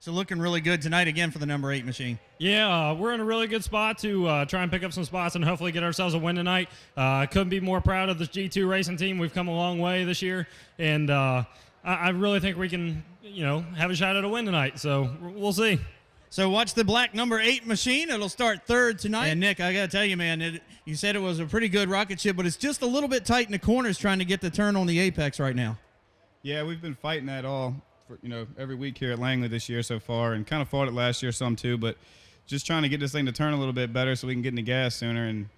So looking really good tonight again for the number 8 machine. Yeah, we're in a really good spot to try and pick up some spots and hopefully get ourselves a win tonight. Couldn't be more proud of the G2 racing team. We've come a long way this year, and I really think we can, have a shot at a win tonight. So we'll see. So watch the black number 8 machine. It'll start third tonight. And Nick, I got to tell you, man, you said it was a pretty good rocket ship, but it's just a little bit tight in the corners trying to get the turn on the apex right now. Yeah, we've been fighting that all, for, every week here at Langley this year so far, and kind of fought it last year some too, but just trying to get this thing to turn a little bit better so we can get in the gas sooner. And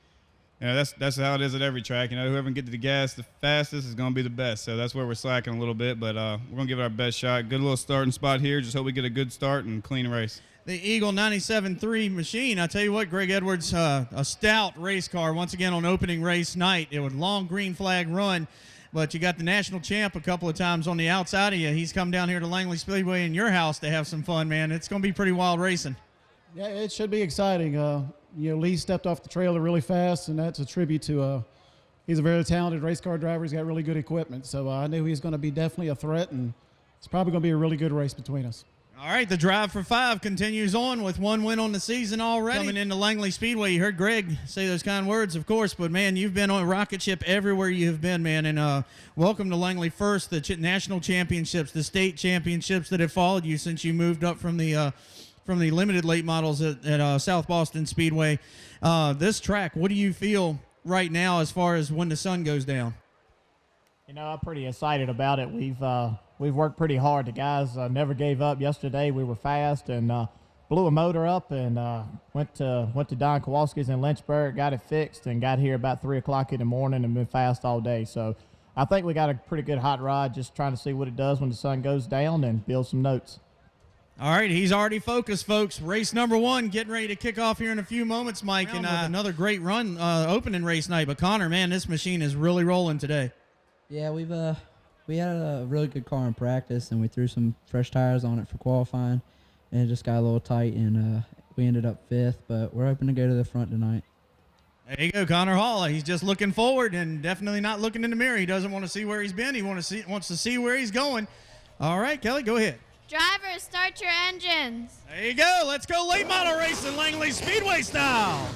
that's how it is at every track. Whoever can get to the gas the fastest is going to be the best. So that's where we're slacking a little bit, but we're going to give it our best shot. Good little starting spot here. Just hope we get a good start and clean race. The Eagle 97.3 machine. I tell you what, Greg Edwards, a stout race car once again on opening race night. It was a long green flag run, but you got the national champ a couple of times on the outside of you. He's come down here to Langley Speedway in your house to have some fun, man. It's going to be pretty wild racing. Yeah, it should be exciting. Lee stepped off the trailer really fast, and that's a tribute to he's a very talented race car driver. He's got really good equipment, so I knew he was going to be definitely a threat, and it's probably going to be a really good race between us. All right, the drive for 5 continues on with 1 win on the season already. Coming into Langley Speedway, you heard Greg say those kind words, of course, but, man, you've been on a rocket ship everywhere you have been, man, and welcome to Langley First, the national championships, the state championships that have followed you since you moved up from the limited late models at South Boston Speedway. This track, what do you feel right now as far as when the sun goes down? I'm pretty excited about it. We've worked pretty hard. The guys never gave up. Yesterday we were fast and blew a motor up and went to Don Kowalski's in Lynchburg, got it fixed, and got here about 3 o'clock in the morning and been fast all day. So I think we got a pretty good hot rod, just trying to see what it does when the sun goes down and build some notes. All right, he's already focused, folks. Race number 1 getting ready to kick off here in a few moments, Mike, and another great run opening race night. But Connor, man, this machine is really rolling today. Yeah, we had a really good car in practice, and we threw some fresh tires on it for qualifying, and it just got a little tight, and we ended up 5th, but we're hoping to go to the front tonight. There you go, Connor Hall. He's just looking forward and definitely not looking in the mirror. He doesn't want to see where he's been. He wants to see where he's going. All right, Kelly, go ahead. Drivers, start your engines. There you go. Let's go late model racing Langley Speedway style.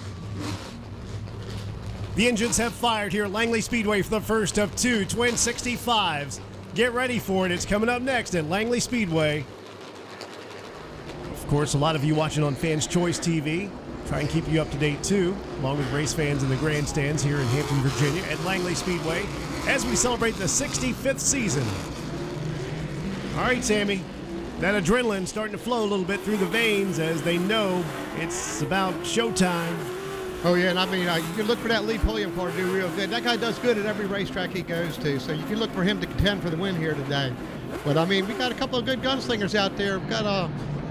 The engines have fired here at Langley Speedway for the first of 2 twin 65s. Get ready for it. It's coming up next at Langley Speedway. Of course, a lot of you watching on Fans Choice TV. Try and keep you up to date too, along with race fans in the grandstands here in Hampton, Virginia at Langley Speedway as we celebrate the 65th season. All right, Sammy. That adrenaline starting to flow a little bit through the veins as they know it's about showtime. Oh, yeah, and I mean, you can look for that Lee Pulliam car to do real good. That guy does good at every racetrack he goes to, so you can look for him to contend for the win here today. But, I mean, we got a couple of good gunslingers out there. We've got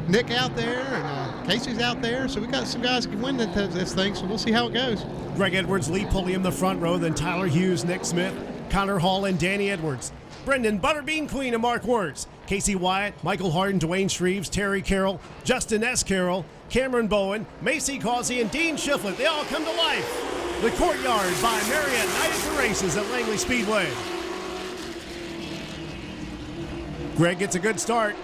Nick out there, and Casey's out there, so we got some guys who can win this thing, so we'll see how it goes. Greg Edwards, Lee Pulliam, the front row, then Tyler Hughes, Nick Smith, Connor Hall, and Danny Edwards. Brendan Butterbean Queen and Mark Wirtz. Casey Wyatt, Michael Hardin, Dwayne Shreves, Terry Carroll, Justin S. Carroll, Cameron Bowen, Macy Causey, and Dean Shiflett. They all come to life. The Courtyard by Marriott Night at the Races at Langley Speedway. Greg gets a good start.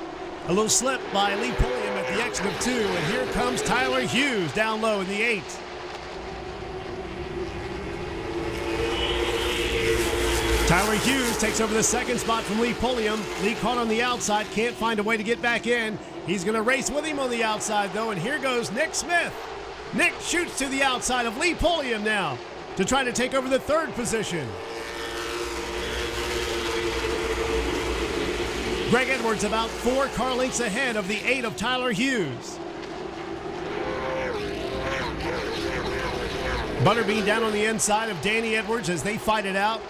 A little slip by Lee Pulliam at the exit of 2, and here comes Tyler Hughes down low in the 8. Tyler Hughes takes over the second spot from Lee Pulliam. Lee caught on the outside, can't find a way to get back in. He's going to race with him on the outside, though, and here goes Nick Smith. Nick shoots to the outside of Lee Pulliam now to try to take over the third position. Greg Edwards about 4 car lengths ahead of the 8 of Tyler Hughes. Butterbean down on the inside of Danny Edwards as they fight it out.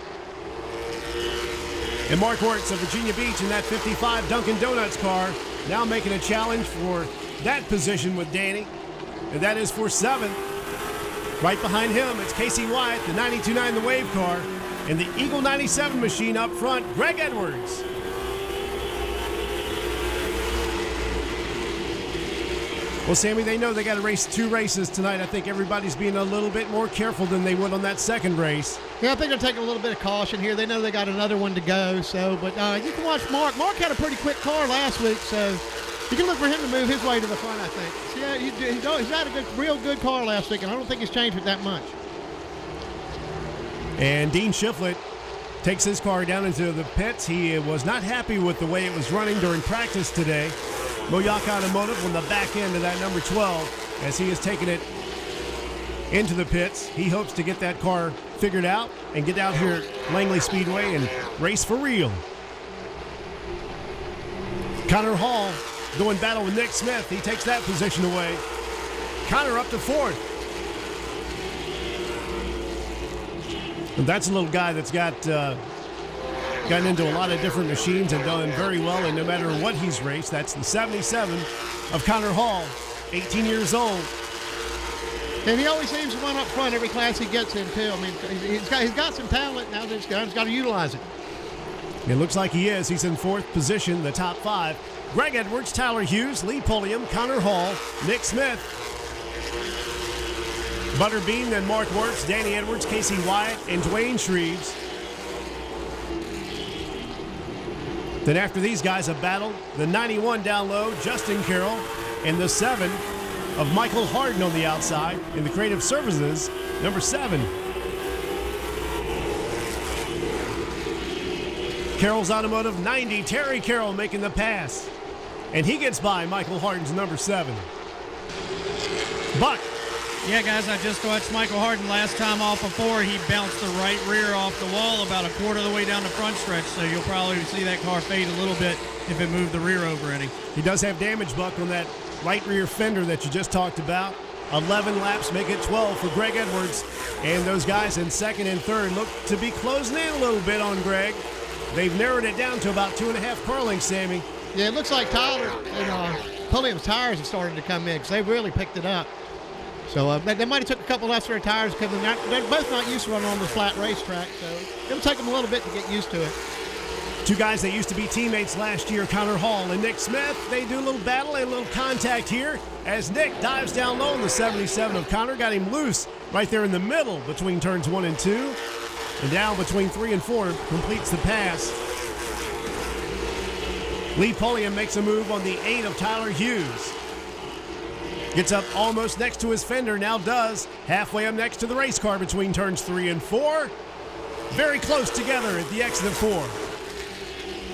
And Mark Wirtz of Virginia Beach in that 55 Dunkin' Donuts car now making a challenge for that position with Danny. And that is for 7th. Right behind him, it's Casey Wyatt, the 92.9 The Wave car, and the Eagle 97 machine up front, Greg Edwards. Well, Sammy, they know they got to race 2 races tonight. I think everybody's being a little bit more careful than they would on that second race. Yeah, I think they're taking a little bit of caution here. They know they got another one to go. So, but you can watch Mark. Mark had a pretty quick car last week, so You can look for him to move his way to the front, I think. See, he's had a real good car last week, and I don't think he's changed it that much. And Dean Shiflett takes his car down into the pits. He was not happy with the way it was running during practice today. Moyak Automotive on the back end of that number 12 as he has taken it into the pits. He hopes to get that car figured out and get out here at Langley Speedway and race for real. Connor Hall going battle with Nick Smith. He takes that position away. Connor up to fourth. And that's a little guy that's gotten into a lot of different machines and done very well, and no matter what he's raced. That's the 77 of Connor Hall, 18 years old. And he always seems to run up front every class he gets in, too. I mean, he's got some talent. Now he's got to utilize it. It looks like he is. He's in fourth position, the top five. Greg Edwards, Tyler Hughes, Lee Pulliam, Connor Hall, Nick Smith, Butterbean, then Mark Wertz, Danny Edwards, Casey Wyatt, and Dwayne Shreves. Then after these guys, a battle, the 91 down low, Justin Carroll, and the 7 of Michael Harden on the outside in the Creative Services, number 7. Carroll's Automotive 90, Terry Carroll making the pass. And he gets by Michael Harden's number 7. Buck. Yeah, guys, I just watched Michael Harden last time off before. He bounced the right rear off the wall about a quarter of the way down the front stretch, so you'll probably see that car fade a little bit if it moved the rear over any. He does have damage, Buck, on that right rear fender that you just talked about. 11 laps make it 12 for Greg Edwards. And those guys in second and third look to be closing in a little bit on Greg. They've narrowed it down to about 2.5 car lengths, Sammy. Yeah, it looks like Tyler and Pulliam's tires have started to come in because they've really picked it up. So they might have took a couple extra tires because they're both not used to running on the flat racetrack, so it'll take them a little bit to get used to it. Two guys that used to be teammates last year, Connor Hall and Nick Smith. They do a little battle and a little contact here as Nick dives down low in the 77 of Connor. Got him loose right there in the middle between turns 1 and 2. And down between 3 and 4 completes the pass. Lee Pulliam makes a move on the 8 of Tyler Hughes. Gets up almost next to his fender, now does. Halfway up next to the race car between turns 3 and 4. Very close together at the exit of 4.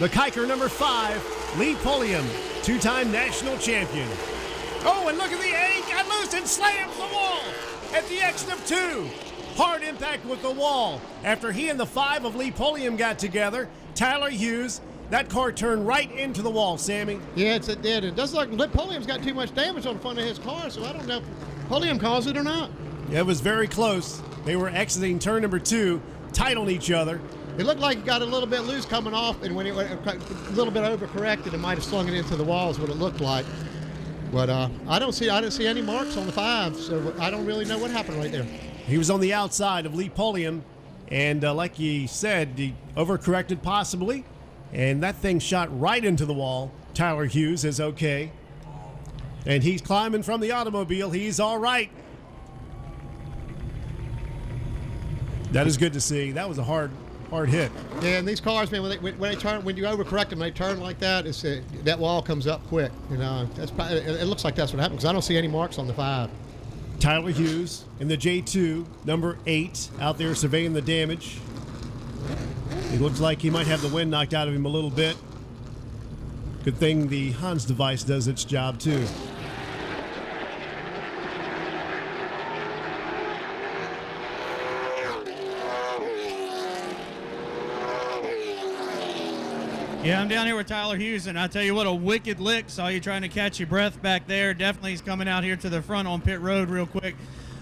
The Kiker number 5, Lee Pulliam, 2-time national champion. Oh, and look at the 8, got loose and slams the wall at the exit of 2. Hard impact with the wall. After he and the 5 of Lee Pulliam got together, Tyler Hughes, that car turned right into the wall, Sammy. Yeah, it did. It does look like Pulliam's got too much damage on the front of his car, so I don't know if Pulliam caused it or not. It was very close. They were exiting turn number 2, tight on each other. It looked like he got a little bit loose coming off, and when it went a little bit overcorrected, it might have slung it into the wall is what it looked like. But I didn't see any marks on the 5, so I don't really know what happened right there. He was on the outside of Lee Pulliam, and like he said, he overcorrected possibly, and that thing shot right into the wall. Tyler Hughes is okay, and he's climbing from the automobile. He's all right. That is good to see. That was a hard hit. Yeah, and these cars, man, when they turn, when you overcorrect them, they turn like that. That wall comes up quick. You know, it looks like that's what happened because I don't see any marks on the 5. Tyler Hughes in the J2, number 8, out there surveying the damage. He looks like he might have the wind knocked out of him a little bit. Good thing the Hans device does its job too. Yeah, I'm down here with Tyler Hughes, and I tell you what, a wicked lick. Saw you trying to catch your breath back there. Definitely he's coming out here to the front on pit road real quick.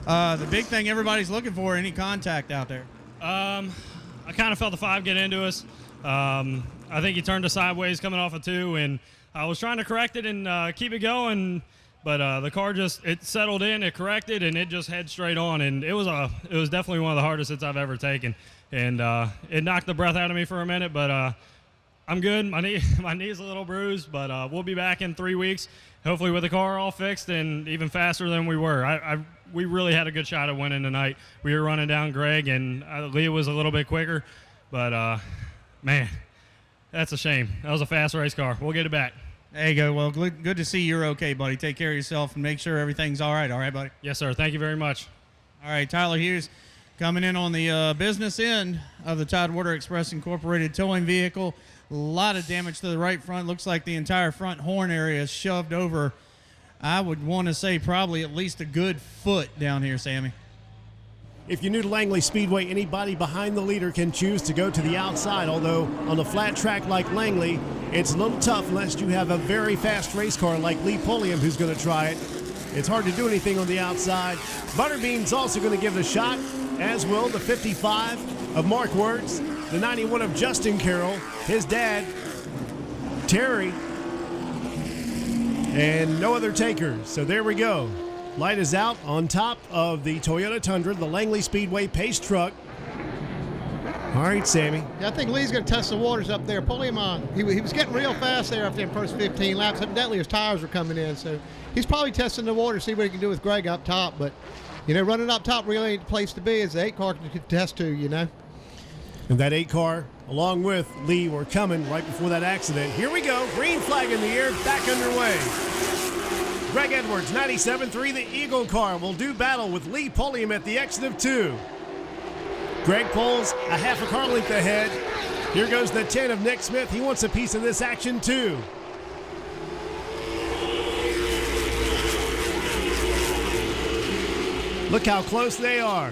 The big thing everybody's looking for, any contact out there? I kind of felt the 5 get into us. I think he turned us sideways coming off of 2, and I was trying to correct it and keep it going, but the car it settled in, it corrected, and it just head straight on, and it was definitely one of the hardest hits I've ever taken, and it knocked the breath out of me for a minute, but I'm good. My knee's a little bruised, but we'll be back in 3 weeks, hopefully with the car all fixed and even faster than we were. We really had a good shot at winning tonight. We were running down Greg, and Leah was a little bit quicker, but man, that's a shame. That was a fast race car. We'll get it back. There you go. Well, good to see you're okay, buddy. Take care of yourself and make sure everything's all right. All right, buddy? Yes, sir. Thank you very much. All right, Tyler Hughes coming in on the business end of the Tidewater Express Incorporated towing vehicle. A lot of damage to the right front. Looks like the entire front horn area is shoved over. I would want to say probably at least a good foot down here, Sammy. If you're new to Langley Speedway, anybody behind the leader can choose to go to the outside, although on a flat track like Langley, it's a little tough unless you have a very fast race car like Lee Pulliam who's going to try it. It's hard to do anything on the outside. Butterbean's also going to give it a shot, as will the 55 of Mark Wirtz, the 91 of Justin Carroll, his dad, Terry, and no other takers. So there we go. Light is out on top of the Toyota Tundra, the Langley Speedway pace truck. All right, Sammy. Yeah, I think Lee's going to test the waters up there. Pulliam, he was getting real fast there after the first 15 laps. Evidently, his tires were coming in, so he's probably testing the water, see what he can do with Greg up top. But, running up top really ain't the place to be. It's the 8 car to test to, And that 8 car, along with Lee, were coming right before that accident. Here we go. Green flag in the air, back underway. Greg Edwards, 97.3, the Eagle car, will do battle with Lee Pulliam at the exit of 2. Greg pulls a half a car length ahead. Here goes the 10 of Nick Smith. He wants a piece of this action too. Look how close they are.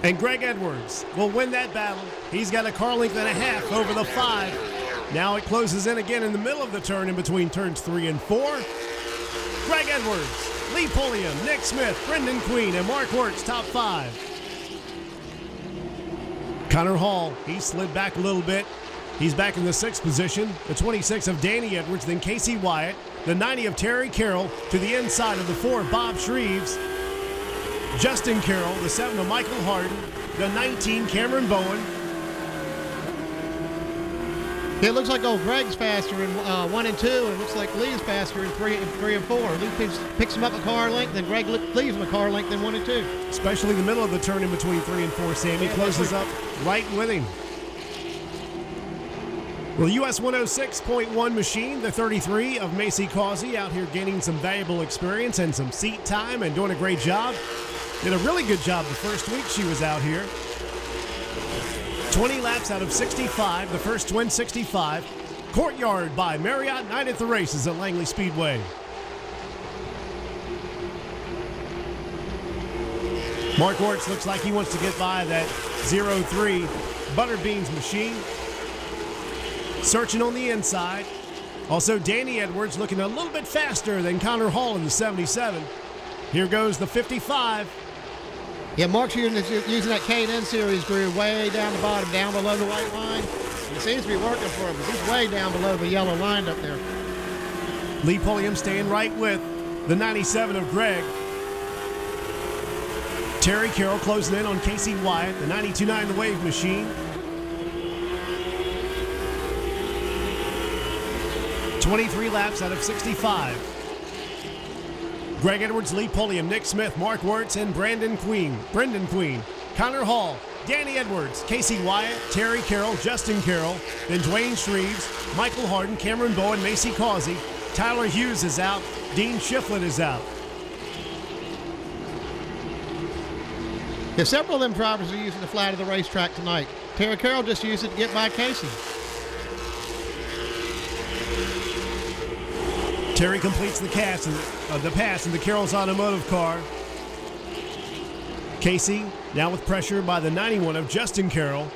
And Greg Edwards will win that battle. He's got a car length and a half over the 5. Now it closes in again in the middle of the turn in between turns 3 and 4. Greg Edwards, Lee Pulliam, Nick Smith, Brendan Queen, and Mark Wirtz, top 5. Connor Hall, he slid back a little bit. He's back in the 6th position. The 26 of Danny Edwards, then Casey Wyatt. The 90 of Terry Carroll to the inside of the 4, Bob Shreves. Justin Carroll, the 7 of Michael Hardin. The 19, Cameron Bowen. It looks like old Greg's faster in 1 and 2, and it looks like Lee's faster in 3 and 4. Lee picks him up a car length, and Greg leaves him a car length in 1 and 2. Especially the middle of the turn in between 3 and 4, Sammy closes up right with him. Well, the US 106.1 machine, the 33 of Macy Causey, out here gaining some valuable experience and some seat time and doing a great job. Did a really good job the first week she was out here. 20 laps out of 65, the first twin 65. Courtyard by Marriott Night at the Races at Langley Speedway. Mark Wirtz looks like he wants to get by that 03 Butterbeans machine. Searching on the inside. Also, Danny Edwards looking a little bit faster than Connor Hall in the 77. Here goes the 55. Yeah, Mark's using that K&N series groove way down the bottom, down below the white line. And it seems to be working for him, but he's way down below the yellow line up there. Lee Pulliam staying right with the 97 of Greg. Terry Carroll closing in on Casey Wyatt, the 92.9 The Wave Machine. 23 laps out of 65. Greg Edwards, Lee Pulliam, Nick Smith, Mark Wirtz, and Brendan Queen. Connor Hall, Danny Edwards, Casey Wyatt, Terry Carroll, Justin Carroll, then Dwayne Shreves, Michael Hardin, Cameron Bowen, Macy Causey. Tyler Hughes is out. Dean Shiflett is out. Yeah, several of them drivers are using the flat of the racetrack tonight. Terry Carroll just used it to get by Casey. Terry completes the pass in the Carroll's automotive car. Casey now with pressure by the 91 of Justin Carroll.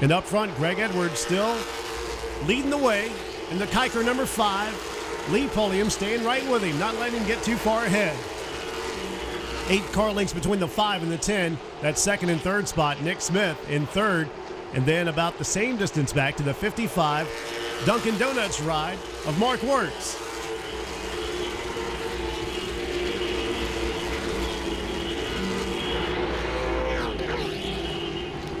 And up front, Greg Edwards still leading the way in the Kiker number 5. Lee Pulliam staying right with him, not letting him get too far ahead. 8 car lengths between the 5 and the 10. That 2nd and 3rd spot, Nick Smith in 3rd. And then about the same distance back to the 55 Dunkin' Donuts ride of Mark Wirtz.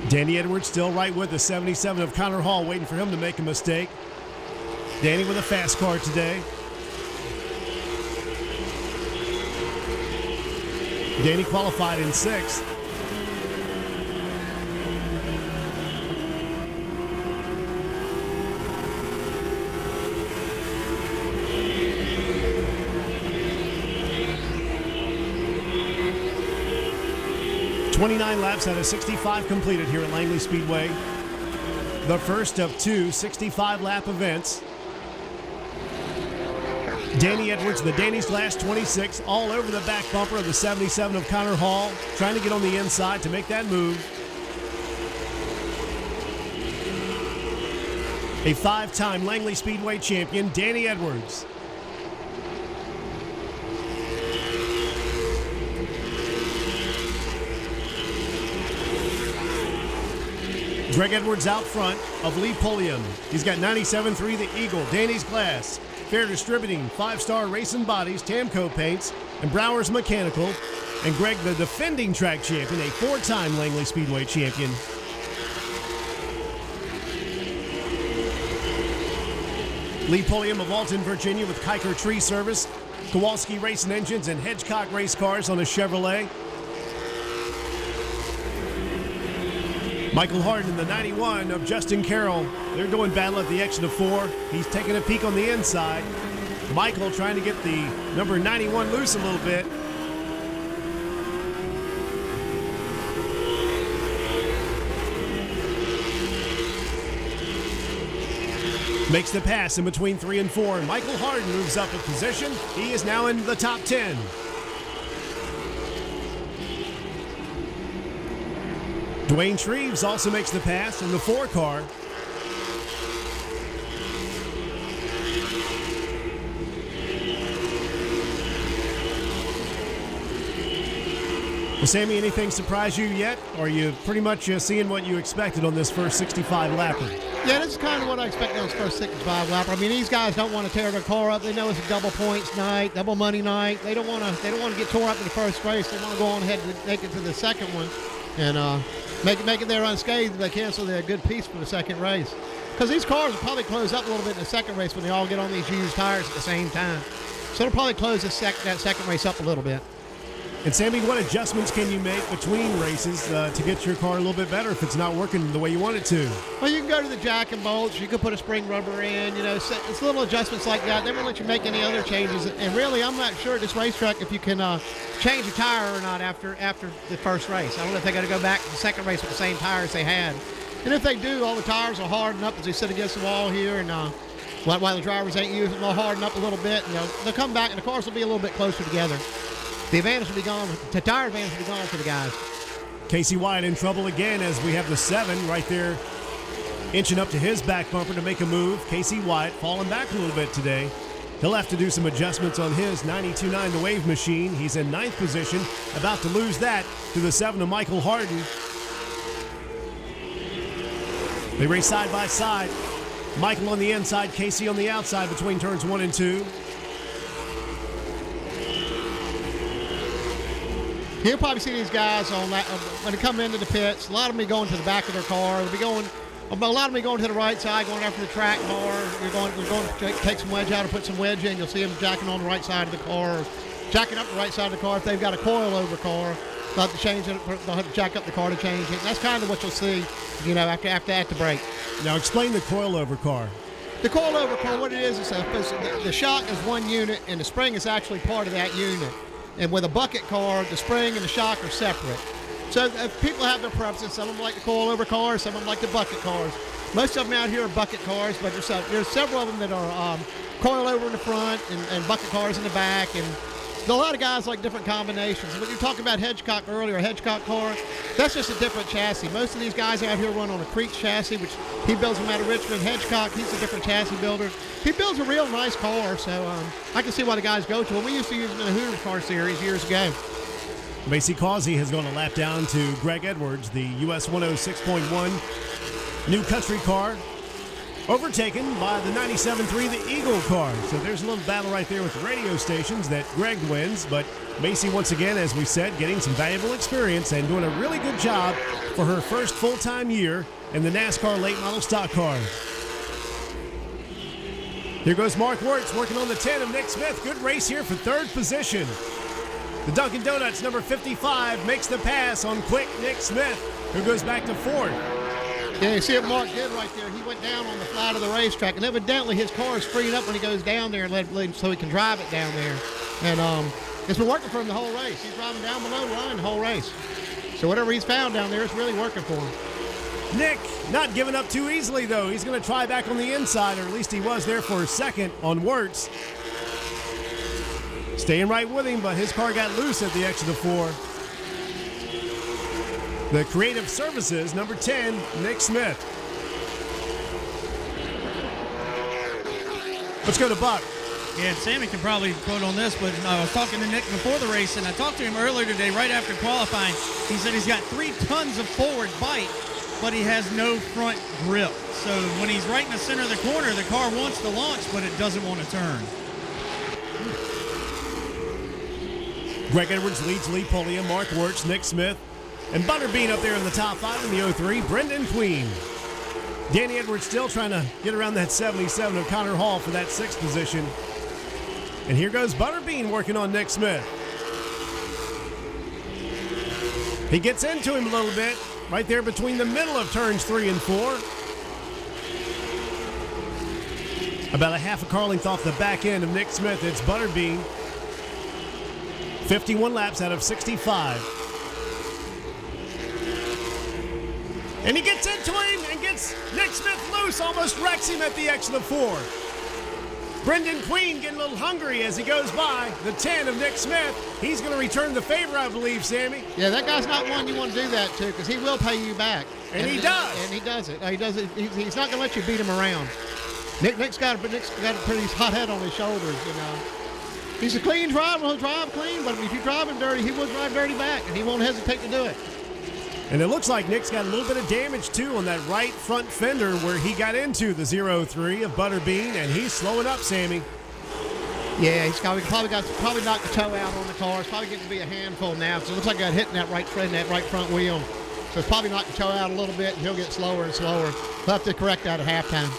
Danny Edwards still right with the 77 of Connor Hall, waiting for him to make a mistake. Danny with a fast car today. Danny qualified in 6th. 29 laps out of 65 completed here at Langley Speedway. The first of two 65-lap events. Danny Edwards, the Danny's Glass 26, all over the back bumper of the 77 of Connor Hall, trying to get on the inside to make that move. A 5-time Langley Speedway champion, Danny Edwards. Greg Edwards out front of Lee Pulliam. He's got 97.3 the Eagle, Danny's Glass, Fair Distributing, 5-Star Racing Bodies, Tamco Paints, and Brower's Mechanical. And Greg, the defending track champion, a 4-time Langley Speedway champion. Lee Pulliam of Alton, Virginia with Kiker Tree Service, Kowalski Racing Engines, and Hedgecock Race Cars on a Chevrolet. Michael Harden, the 91 of Justin Carroll. They're doing battle at the exit of 4. He's taking a peek on the inside. Michael trying to get the number 91 loose a little bit. Makes the pass in between 3 and 4. And Michael Harden moves up a position. He is now in the top 10. Dwayne Shreves also makes the pass in the 4 car. Well, Sammy, anything surprise you yet? Or are you pretty much seeing what you expected on this first 65 lapper? Yeah, this is kind of what I expect on this first 65 lapper. I mean, these guys don't want to tear their car up. They know it's a double points night, double money night. They don't want to get tore up in the first race. They want to go on ahead and make it to the second one and make it there unscathed if they can, so they're a good piece for the second race. Because these cars will probably close up a little bit in the second race when they all get on these used tires at the same time. So it'll probably close that second race up a little bit. And Sammy, what adjustments can you make between races to get your car a little bit better if it's not working the way you want it to? Well, you can go to the jack and bolts. You can put a spring rubber in. You know, it's little adjustments like that. They won't let you make any other changes. And really, I'm not sure at this racetrack if you can change a tire or not after the first race. I don't know if they got to go back to the second race with the same tires they had. And if they do, all the tires will harden up as they sit against the wall here. And while the drivers ain't using them, they'll harden up a little bit. And they'll come back, and the cars will be a little bit closer together. The advantage will be gone. The tire advantage will be gone for the guys. Casey Wyatt in trouble again as we have the 7 right there inching up to his back bumper to make a move. Casey Wyatt falling back a little bit today. He'll have to do some adjustments on his 92.9 The Wave machine. He's in 9th position, about to lose that to the 7 of Michael Harden. They race side by side. Michael on the inside, Casey on the outside between turns 1 and 2. You'll probably see these guys on that when they come into the pits. A lot of them be going to the back of their car. A lot of them be going to the right side, going after the track bar. You're going to take some wedge out or put some wedge in. You'll see them jacking on the right side of the car, or jacking up the right side of the car. If they've got a coilover car, they'll have to change it. They'll have to jack up the car to change it. And that's kind of what you'll see, after the break. Now explain the coilover car. The coilover car, what it is the shock is one unit, and the spring is actually part of that unit. And with a bucket car, the spring and the shock are separate. So people have their preferences. Some of them like the coilover cars, some of them like the bucket cars. Most of them out here are bucket cars, but there's several of them that are coilover in the front and bucket cars in the back. And a lot of guys like different combinations. When you talked about Hedgecock earlier, a Hedgecock car, that's just a different chassis. Most of these guys out here run on a Creek chassis, which he builds them out of Richmond. Hedgecock, he's a different chassis builder. He builds a real nice car, so I can see why the guys go to him. We used to use him in the Hooters car series years ago. Macy Causey has gone a lap down to Greg Edwards, the US 106.1 New Country car, overtaken by the 97.3 the Eagle car. So there's a little battle right there with the radio stations that Greg wins, but Macy, once again, as we said, getting some valuable experience and doing a really good job for her first full-time year in the NASCAR late model stock cars. Here goes Mark Wirtz working on the 10 of Nick Smith. Good race here for 3rd position. The Dunkin' Donuts number 55 makes the pass on quick Nick Smith, who goes back to 4th. Yeah, you see what Mark did right there. He went down on the flat of the racetrack, and evidently his car is freed up when he goes down there so he can drive it down there. And it's been working for him the whole race. He's driving down below the line the whole race. So whatever he's found down there is really working for him. Nick not giving up too easily, though. He's going to try back on the inside, or at least he was there for a second on Wirtz. Staying right with him, but his car got loose at the exit of 4. The Creative Services, number 10, Nick Smith. Let's go to Buck. Yeah, and Sammy can probably quote on this, but I was talking to Nick before the race, and I talked to him earlier today, right after qualifying. He said he's got 3 tons of forward bite, but he has no front grip. So when he's right in the center of the corner, the car wants to launch, but it doesn't want to turn. Greg Edwards leads Lee Pulliam, Mark Wirtz, Nick Smith, and Butterbean up there in the top 5 in the 03, Brendan Queen. Danny Edwards still trying to get around that 77 of Connor Hall for that 6th position. And here goes Butterbean working on Nick Smith. He gets into him a little bit, right there between the middle of turns 3 and 4. About a half a car length off the back end of Nick Smith, it's Butterbean. 51 laps out of 65. And he gets into him and gets Nick Smith loose, almost wrecks him at the exit of 4. Brendan Queen getting a little hungry as he goes by the 10 of Nick Smith. He's going to return the favor, I believe, Sammy. Yeah, that guy's not one you want to do that to, because he will pay you back. And he does. And he does it. He does it. He's not going to let you beat him around. Nick's got a pretty hot head on his shoulders, you know. He's a clean driver. He'll drive clean, but if you drive him dirty, he will drive dirty back, and he won't hesitate to do it. And it looks like Nick's got a little bit of damage, too, on that right front fender where he got into the 0-3 of Butterbean, and he's slowing up, Sammy. Yeah, he's probably knocked the toe out on the car. It's probably getting to be a handful now, so it looks like I got hit in that right front wheel. So it's probably knocked the toe out a little bit, and he'll get slower and slower. We'll have to correct that at halftime.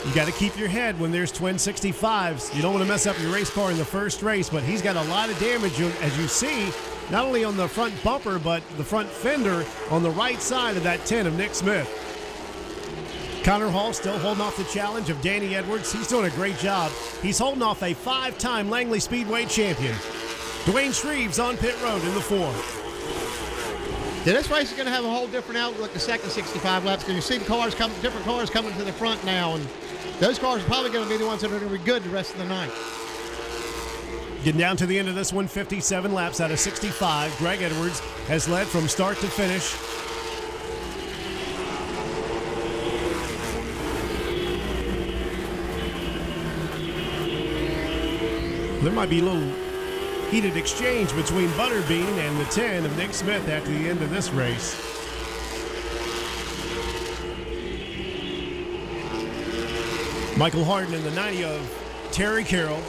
You got to keep your head when there's twin 65s. You don't want to mess up your race car in the first race, but he's got a lot of damage, as you see, not only on the front bumper, but the front fender on the right side of that 10 of Nick Smith. Connor Hall still holding off the challenge of Danny Edwards. He's doing a great job. He's holding off a 5-time Langley Speedway champion. Dwayne Shreves on pit road in the 4. Yeah, this race is going to have a whole different outlook the second 65 laps, because you see different cars coming to the front now, and those cars are probably going to be the ones that are going to be good the rest of the night. Getting down to the end of this one, 57 laps out of 65. Greg Edwards has led from start to finish. There might be a little heated exchange between Butterbean and the 10 of Nick Smith after the end of this race. Michael Harden in the 90 of Terry Carroll.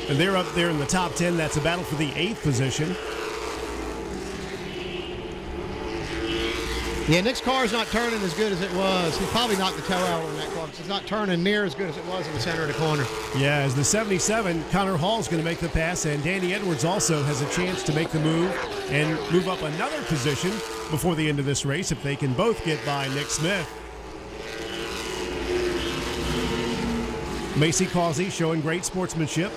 And they're up there in the top 10. That's a battle for the 8th position. Yeah, Nick's car is not turning as good as it was. He probably knocked the toe out on that car because it's not turning near as good as it was in the center of the corner. Yeah, as the 77, Connor Hall's going to make the pass, and Danny Edwards also has a chance to make the move and move up another position before the end of this race if they can both get by Nick Smith. Macy Causey showing great sportsmanship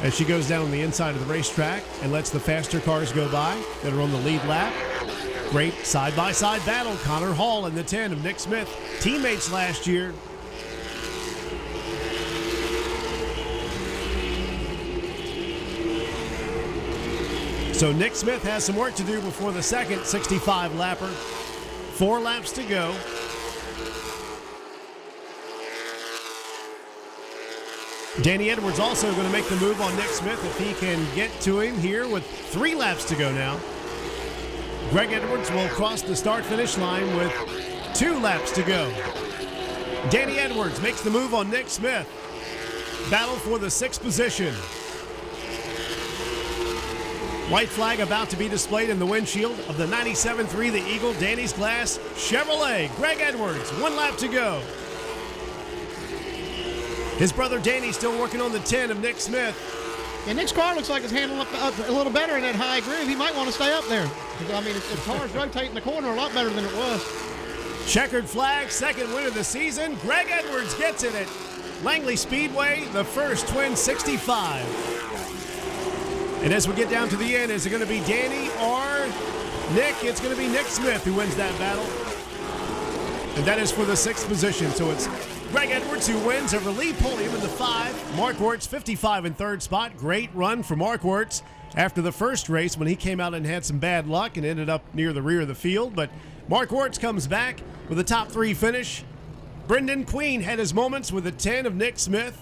as she goes down on the inside of the racetrack and lets the faster cars go by that are on the lead lap. Great side-by-side battle. Connor Hall and the 10 of Nick Smith, teammates last year. So Nick Smith has some work to do before the second 65 lapper. 4 laps to go. Danny Edwards also going to make the move on Nick Smith if he can get to him here with 3 laps to go now. Greg Edwards will cross the start-finish line with 2 laps to go. Danny Edwards makes the move on Nick Smith. Battle for the 6th position. White flag about to be displayed in the windshield of the 97.3, the Eagle Danny's Glass Chevrolet. Greg Edwards, 1 lap to go. His brother Danny still working on the 10 of Nick Smith. And Nick's car looks like it's handling up a little better in that high groove. He might want to stay up there. I mean, the car's rotating the corner a lot better than it was. Checkered flag, second win of the season. Greg Edwards gets it at Langley Speedway, the first twin 65. And as we get down to the end, is it going to be Danny or It's going to be Nick Smith who wins that battle. And that is for the 6th position. So it's Greg Edwards who wins over Lee Pulliam in the 5. Mark Wirtz, 55 in 3rd spot. Great run for Mark Wirtz after the first race when he came out and had some bad luck and ended up near the rear of the field. But Mark Wirtz comes back with a top 3 finish. Brendan Queen had his moments with a 10 of Nick Smith.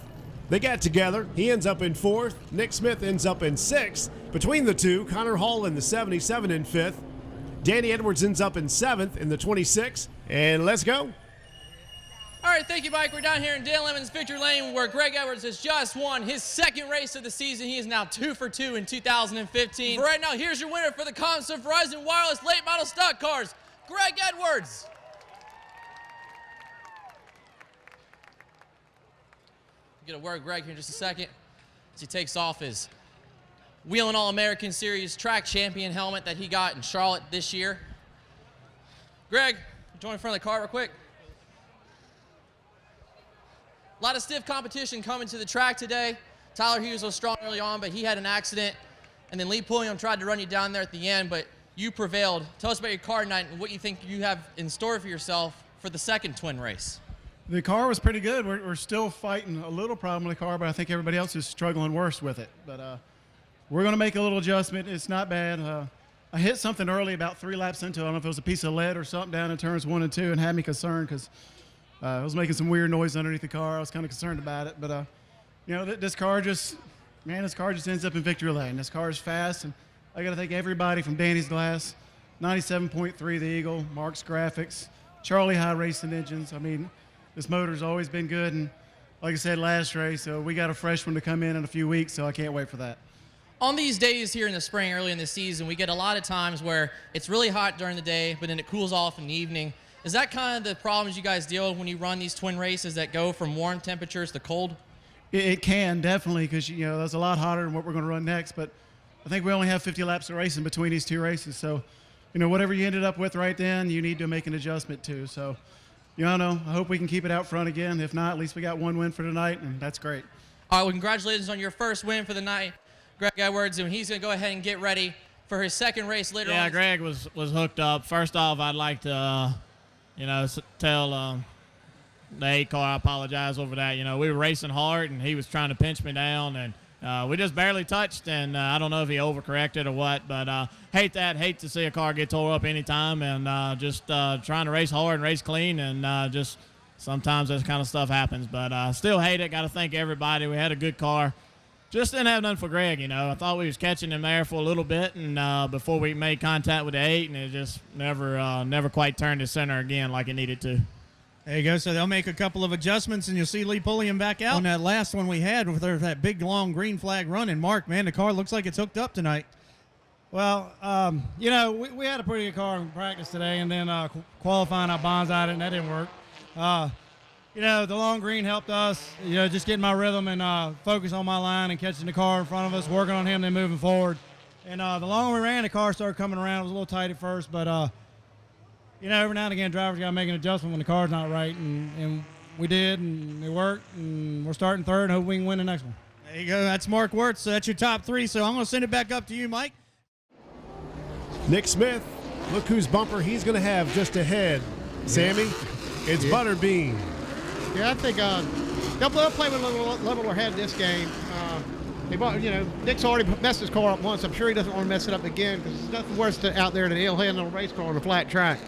They got together. He ends up in 4th. Nick Smith ends up in 6th. Between the two, Connor Hall in the 77 in 5th. Danny Edwards ends up in 7th in the 26. And let's go. All right, thank you, Mike. We're down here in Dale Emmons Victory Lane where Greg Edwards has just won his 2nd race of the season. He is now 2 for 2 in 2015. For right now, here's your winner for the Comstar Verizon Wireless Late Model Stock Cars, Greg Edwards. Get a word with Greg here in just a second as he takes off his Wheelin' All-American Series track champion helmet that he got in Charlotte this year. Greg, join in front of the car real quick. A lot of stiff competition coming to the track today. Tyler Hughes was strong early on, but he had an accident. And then Lee Pulliam tried to run you down there at the end, but you prevailed. Tell us about your car tonight and what you think you have in store for yourself for the 2nd twin race. The car was pretty good. We're still fighting a little problem with the car, but I think everybody else is struggling worse with it. But we're going to make a little adjustment. It's not bad. I hit something early about 3 laps into it. I don't know if it was a piece of lead or something down in turns 1 and 2 and had me concerned because I was making some weird noise underneath the car. I was kind of concerned about it. But, this car just ends up in victory lane. This car is fast, and I got to thank everybody from Danny's Glass, 97.3 the Eagle, Mark's Graphics, Charlie High Racing Engines. I mean, this motor's always been good, and like I said last race, we got a fresh one to come in a few weeks, so I can't wait for that. On these days here in the spring, early in the season, we get a lot of times where it's really hot during the day, but then it cools off in the evening. Is that kind of the problems you guys deal with when you run these twin races that go from warm temperatures to cold? It can, definitely, because, that's a lot hotter than what we're going to run next, but I think we only have 50 laps of racing between these 2 races, so, whatever you ended up with right then, you need to make an adjustment to, so... I hope we can keep it out front again. If not, at least we got 1 win for tonight, and that's great. All right, well, congratulations on your 1st win for the night, Greg Edwards, and he's going to go ahead and get ready for his 2nd race later on. Yeah, Greg was hooked up. First off, I'd like to, tell the 8 car I apologize over that. We were racing hard, and he was trying to pinch me down, and we just barely touched, and I don't know if he overcorrected or what, but hate to see a car get tore up anytime, and just trying to race hard and race clean, and just sometimes this kind of stuff happens, but still hate it. Got to thank everybody. We had a good car. Just didn't have nothing for Greg, I thought we was catching him there for a little bit, and before we made contact with the 8, and it just never quite turned the center again like it needed to. There you go. So they'll make a couple of adjustments, and you'll see Lee Pulliam back out. On that last one we had with that big, long green flag running, Mark, man, the car looks like it's hooked up tonight. Well, we had a pretty good car in practice today, and then qualifying, I bonsaied it, and that didn't work. The long green helped us, just getting my rhythm and focus on my line and catching the car in front of us, working on him, then moving forward. And the longer we ran, the car started coming around. It was a little tight at first, but every now and again, drivers got to make an adjustment when the car's not right, and we did, and it worked, and we're starting 3rd, and hope we can win the next one. There you go. That's Mark Wirtz. So that's your top 3. So I'm going to send it back up to you, Mike. Nick Smith, look whose bumper he's going to have just ahead. Sammy, it's Butterbean. Yeah, I think they'll play with a leveler head this game. Nick's already messed his car up once. I'm sure he doesn't want to mess it up again because there's nothing worse out there than ill handling a race car on a flat track.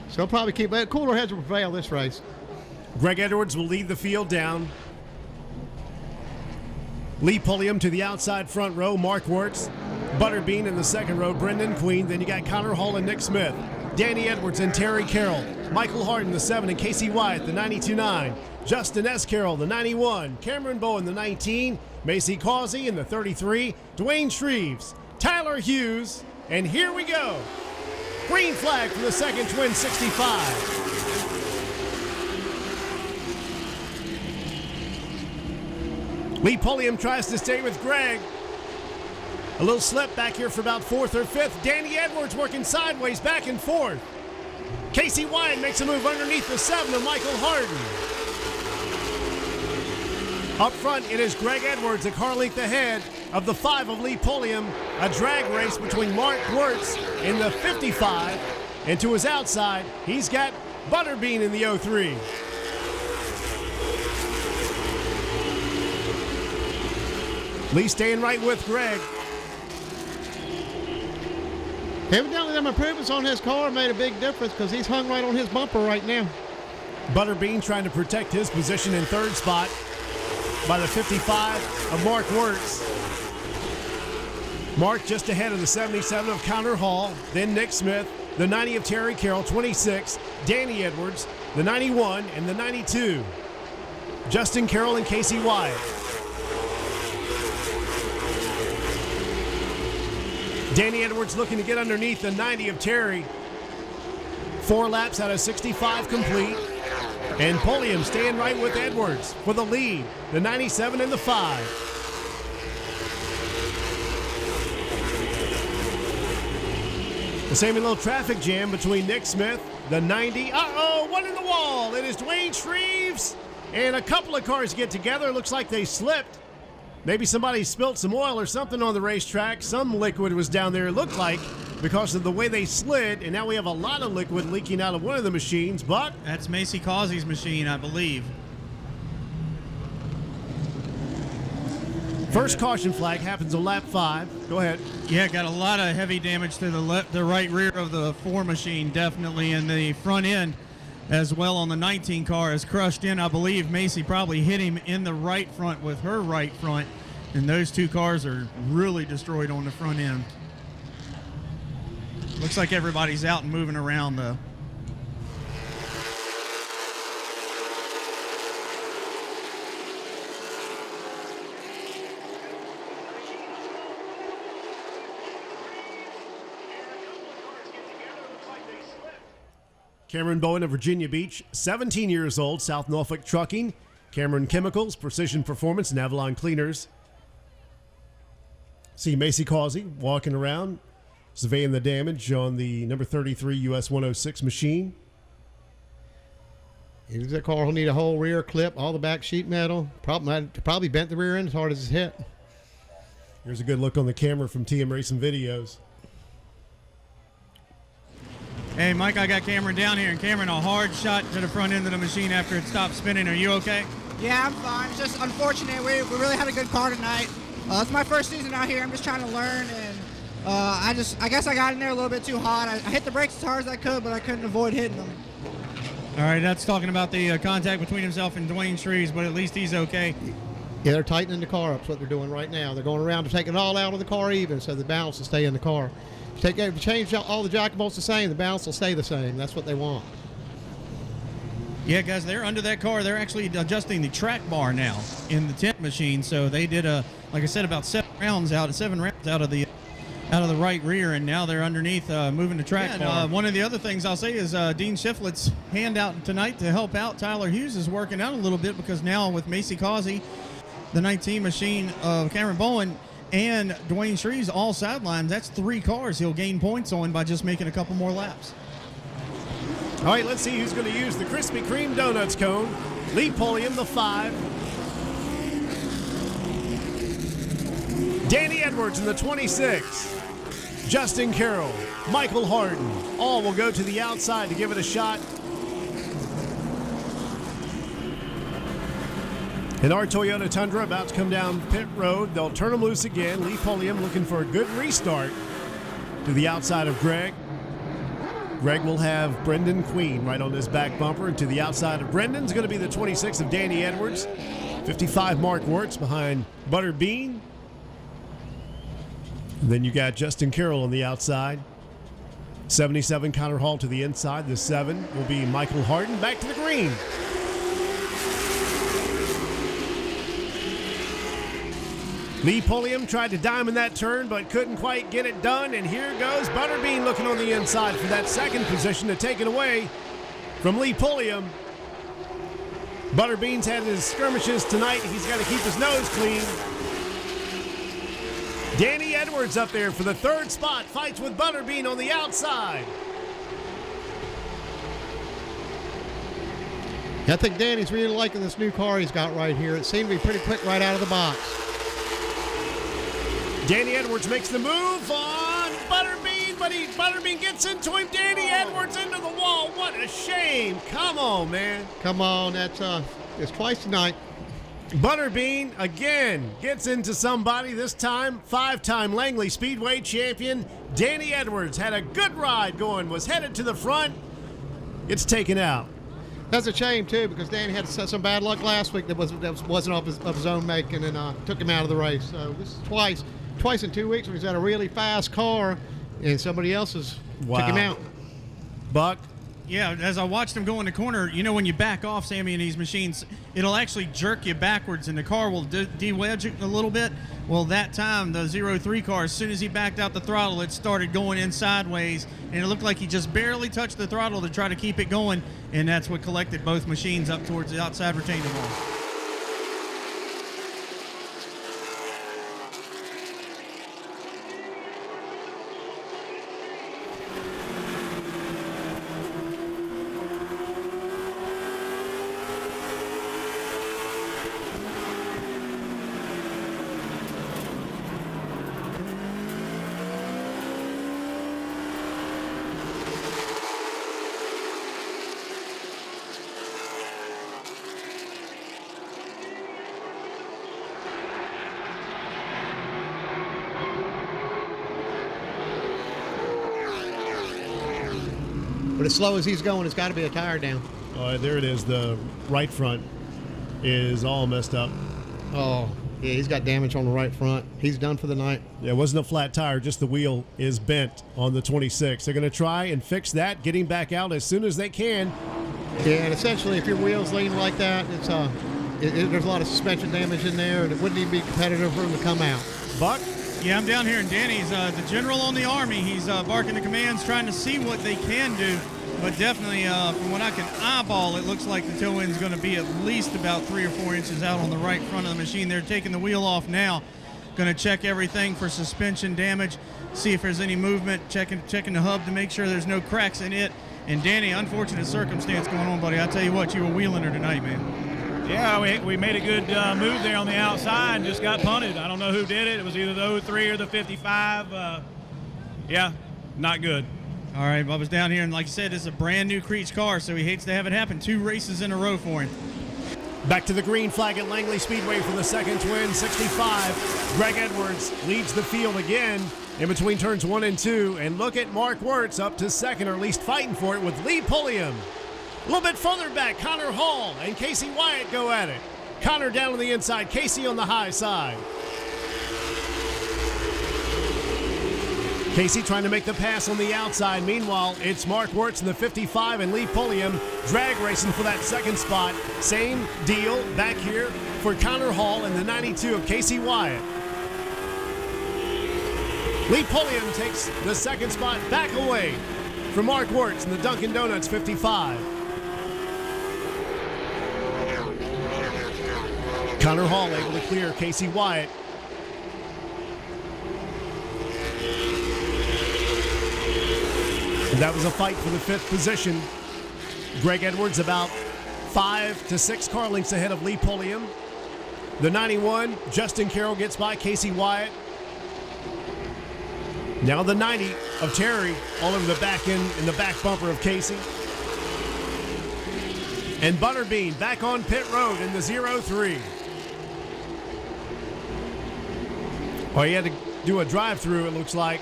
So he'll probably keep it. Cooler heads will prevail this race. Greg Edwards will lead the field down. Lee Pulliam to the outside front row, Mark Wirtz. Butterbean in the 2nd row, Brendan Queen. Then you got Connor Hall and Nick Smith. Danny Edwards and Terry Carroll. Michael Harden, the 7, and Casey Wyatt, the 92.9. Justin S. Carroll, the 91. Cameron Bowen, the 19. Macy Causey in the 33. Dwayne Shreves. Tyler Hughes. And here we go. Green flag for the 2nd twin 65. Lee Pulliam tries to stay with Greg. A little slip back here for about 4th or 5th. Danny Edwards working sideways back and forth. Casey Wyatt makes a move underneath the 7 of Michael Harden. Up front, it is Greg Edwards, a car length ahead of the 5 of Lee Pulliam, a drag race between Mark Wirtz in the 55, and to his outside, he's got Butterbean in the 03. Lee staying right with Greg. Evidently, them improvements on his car made a big difference because he's hung right on his bumper right now. Butterbean trying to protect his position in third spot by the 55 of Mark Wirtz. Mark just ahead of the 77 of Connor Hall, then Nick Smith, the 90 of Terry Carroll, 26, Danny Edwards, the 91, and the 92. Justin Carroll and Casey Wyatt. Danny Edwards looking to get underneath the 90 of Terry. 4 laps out of 65 complete. And Pulliam staying right with Edwards for the lead, the 97 and the 5. The same little traffic jam between Nick Smith, the 90. One in the wall. It is Dwayne Shreves. And a couple of cars get together. Looks like they slipped. Maybe somebody spilt some oil or something on the racetrack. Some liquid was down there, it looked like, because of the way they slid. And now we have a lot of liquid leaking out of one of the machines, but that's Macy Causey's machine, I believe. First caution flag happens on lap 5. Go ahead. Yeah, got a lot of heavy damage to the right rear of the 4 machine, definitely, and the front end as well on the 19 car is crushed in. I believe Macy probably hit him in the right front with her right front, and those 2 cars are really destroyed on the front end. Looks like everybody's out and moving around though. Cameron Bowen of Virginia Beach, 17 years old, South Norfolk Trucking, Cameron Chemicals, Precision Performance, and Avalon Cleaners. See Macy Causey walking around, surveying the damage on the number 33 US 106 machine. The car will need a whole rear clip, all the back sheet metal. Probably bent the rear end as hard as it's hit. Here's a good look on the camera from TM Racing Videos. Hey, Mike, I got Cameron down here, and Cameron, a hard shot to the front end of the machine after it stopped spinning. Are you okay? Yeah, I'm fine. It's just unfortunate. We really had a good car tonight. It's my first season out here. I'm just trying to learn, and I guess I got in there a little bit too hot. I hit the brakes as hard as I could, but I couldn't avoid hitting them. All right, that's talking about the contact between himself and Dwayne Shreves, but at least he's okay. Yeah, they're tightening the car up. That's what they're doing right now. They're going around to take it all out of the car even, so the balance will stay in the car. If you change all the jack bolts the same, the balance will stay the same. That's what they want. Yeah, guys, they're under that car. They're actually adjusting the track bar now in the 10th machine. So they did like I said, about 7 rounds out of the right rear, and now they're underneath moving the track bar. One of the other things I'll say is Dean Shiflett's handout tonight to help out Tyler Hughes is working out a little bit, because now with Macy Causey, the 19 machine of Cameron Bowen, and Dwayne Shreves all sidelines, that's 3 cars he'll gain points on by just making a couple more laps. All right, let's see who's going to use the Krispy Kreme Donuts cone. Lee Pulliam, the 5. Danny Edwards in the 26. Justin Carroll, Michael Hardin, all will go to the outside to give it a shot. In our Toyota Tundra about to come down pit road, they'll turn them loose again. Lee Pulliam looking for a good restart to the outside of Greg. Greg will have Brendan Queen right on his back bumper, and to the outside of Brendan's going to be the 26 of Danny Edwards. 55 Mark Wirtz behind Butterbean. And then you got Justin Carroll on the outside. 77 Connor Hall to the inside. The 7 will be Michael Hardin back to the green. Lee Pulliam tried to diamond that turn, but couldn't quite get it done. And here goes Butterbean looking on the inside for that second position to take it away from Lee Pulliam. Butterbean's had his skirmishes tonight. He's got to keep his nose clean. Danny Edwards up there for the 3rd spot. Fights with Butterbean on the outside. I think Danny's really liking this new car he's got right here. It seemed to be pretty quick right out of the box. Danny Edwards makes the move on Butterbean, but Butterbean gets into him. Danny Edwards into the wall. What a shame. Come on, man. Come on, it's twice tonight. Butterbean again gets into somebody, this time 5-time Langley Speedway champion. Danny Edwards had a good ride going, was headed to the front. It's taken out. That's a shame, too, because Danny had some bad luck last week that wasn't of his own making and took him out of the race. So this is twice in 2 weeks when he's had a really fast car and somebody else took him out. Buck? Yeah, as I watched him go in the corner, when you back off, Sammy, in these machines, it'll actually jerk you backwards and the car will de-wedge it a little bit. Well, that time, the 03 car, as soon as he backed out the throttle, it started going in sideways, and it looked like he just barely touched the throttle to try to keep it going, and that's what collected both machines up towards the outside retaining wall. But as slow as he's going, it's got to be a tire down. There it is. The right front is all messed up. Oh, yeah, he's got damage on the right front. He's done for the night. Yeah, it wasn't a flat tire, just the wheel is bent on the 26. They're going to try and fix that, getting back out as soon as they can. Yeah, and essentially, if your wheel's leaning like that, there's a lot of suspension damage in there, and it wouldn't even be competitive for him to come out. Buck? Yeah, I'm down here, and Danny's the general on the Army. He's barking the commands, trying to see what they can do. But definitely, from what I can eyeball, it looks like the toe end's going to be at least about 3 or 4 inches out on the right front of the machine. They're taking the wheel off now. Going to check everything for suspension damage, see if there's any movement, checking the hub to make sure there's no cracks in it. And Danny, unfortunate circumstance going on, buddy. I tell you what, you were wheeling her tonight, man. Yeah, we made a good move there on the outside and just got punted. I don't know who did it. It was either the 03 or the 55. Yeah, not good. All right, Bubba's down here, and like I said, it's a brand new Creech car, so he hates to have it happen. 2 races in a row for him. Back to the green flag at Langley Speedway for the second twin, 65. Greg Edwards leads the field again in between turns 1 and 2. And look at Mark Wirtz up to second, or at least fighting for it, with Lee Pulliam. A little bit further back, Connor Hall and Casey Wyatt go at it. Connor down on the inside, Casey on the high side. Casey trying to make the pass on the outside. Meanwhile, it's Mark Wirtz in the 55 and Lee Pulliam drag racing for that second spot. Same deal back here for Connor Hall and the 92 of Casey Wyatt. Lee Pulliam takes the second spot back away from Mark Wirtz in the Dunkin' Donuts 55. Connor Hall able to clear Casey Wyatt. And that was a fight for the 5th position. Greg Edwards about 5 to 6 car lengths ahead of Lee Pulliam. The 91, Justin Carroll gets by Casey Wyatt. Now the 90 of Terry all over the back end in the back bumper of Casey. And Butterbean back on pit road in the 03. Oh, he had to do a drive-through, it looks like.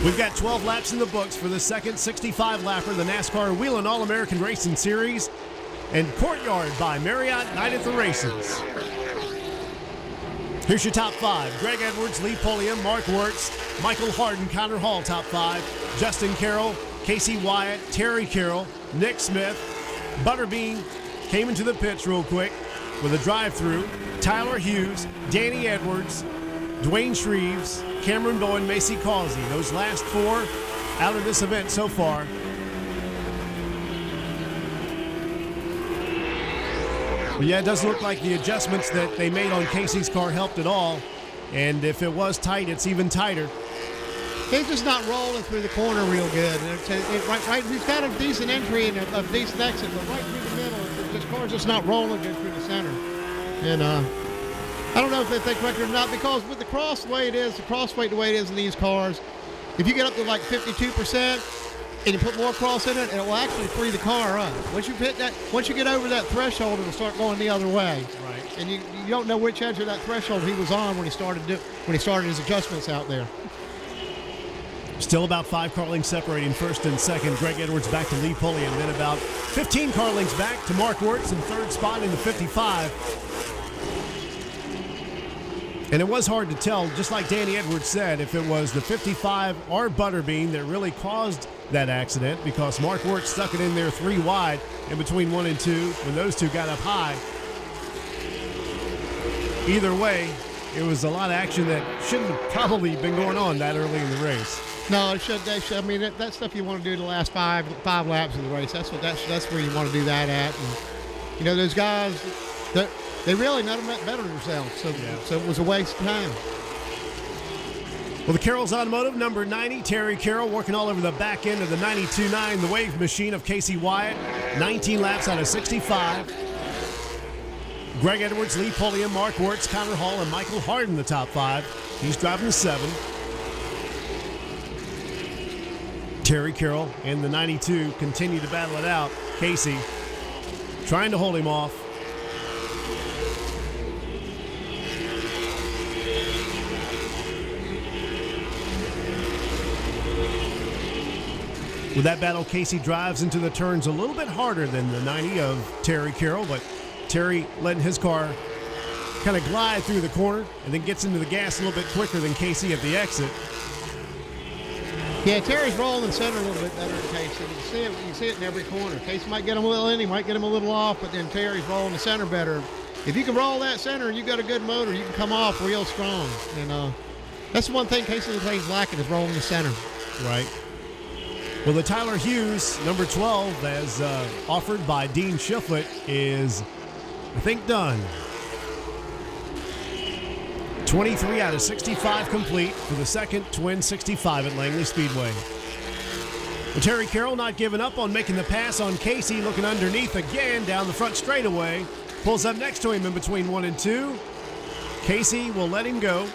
We've got 12 laps in the books for the second 65-lapper, the NASCAR Wheelin' All-American Racing Series, and Courtyard by Marriott Night at the Races. Here's your top 5. Greg Edwards, Lee Pulliam, Mark Wirtz, Michael Hardin, Connor Hall, top 5. Justin Carroll, Casey Wyatt, Terry Carroll, Nick Smith. Butterbean came into the pits real quick with a drive-through. Tyler Hughes, Danny Edwards, Dwayne Shreves, Cameron Bowen, Macy Causey. Those last 4 out of this event so far. But yeah, it doesn't look like the adjustments that they made on Casey's car helped at all. And if it was tight, it's even tighter. He's just not rolling through the corner real good. He's got a decent entry and a decent exit, but right through the middle, This car's just not rolling good through the center. And I don't know if they think record or not, because with the cross the way it is, the cross weight the way it is in these cars, if you get up to like 52% and you put more cross in it, it will actually free the car up. Once you get over that threshold, it'll start going the other way. Right. And you don't know which edge of that threshold he was on when he started his adjustments out there. Still about 5 car lengths separating first and second. Greg Edwards back to Lee Pulliam. Then about 15 car lengths back to Mark Wirtz in third spot in the 55. And it was hard to tell, just like Danny Edwards said, if it was the 55 or Butterbean that really caused that accident, because Mark Wirtz stuck it in there 3 wide in between 1 and 2 when those two got up high. Either way, it was a lot of action that shouldn't have probably been going on that early in the race. No, it should. They should. I mean, that's stuff you want to do the last five laps of the race. That's where you want to do that at. And you know, those guys, they really none of them bettered themselves. So it was a waste of time. Well, the Carroll's Automotive, number 90, Terry Carroll, working all over the back end of the 92.9, the wave machine of Casey Wyatt. 19 laps out of 65. Greg Edwards, Lee Pulliam, Mark Wirtz, Connor Hall, and Michael Hardin, the top 5. He's driving the 7. Terry Carroll and the 92 continue to battle it out. Casey trying to hold him off. With that battle, Casey drives into the turns a little bit harder than the 90 of Terry Carroll, but Terry letting his car kind of glide through the corner and then gets into the gas a little bit quicker than Casey at the exit. Yeah, Terry's rolling center a little bit better than Casey. You can see it in every corner. Casey might get him a little in, he might get him a little off, but then Terry's rolling the center better. If you can roll that center and you got a good motor, you can come off real strong. And that's the one thing Casey's lacking, is rolling the center. Right. Well, the Tyler Hughes, number 12, as offered by Dean Shiflett, is, I think, done. 23 out of 65 complete for the second twin 65 at Langley Speedway. Well, Terry Carroll not giving up on making the pass on Casey, looking underneath again down the front straightaway. Pulls up next to him in between 1 and 2. Casey will let him go.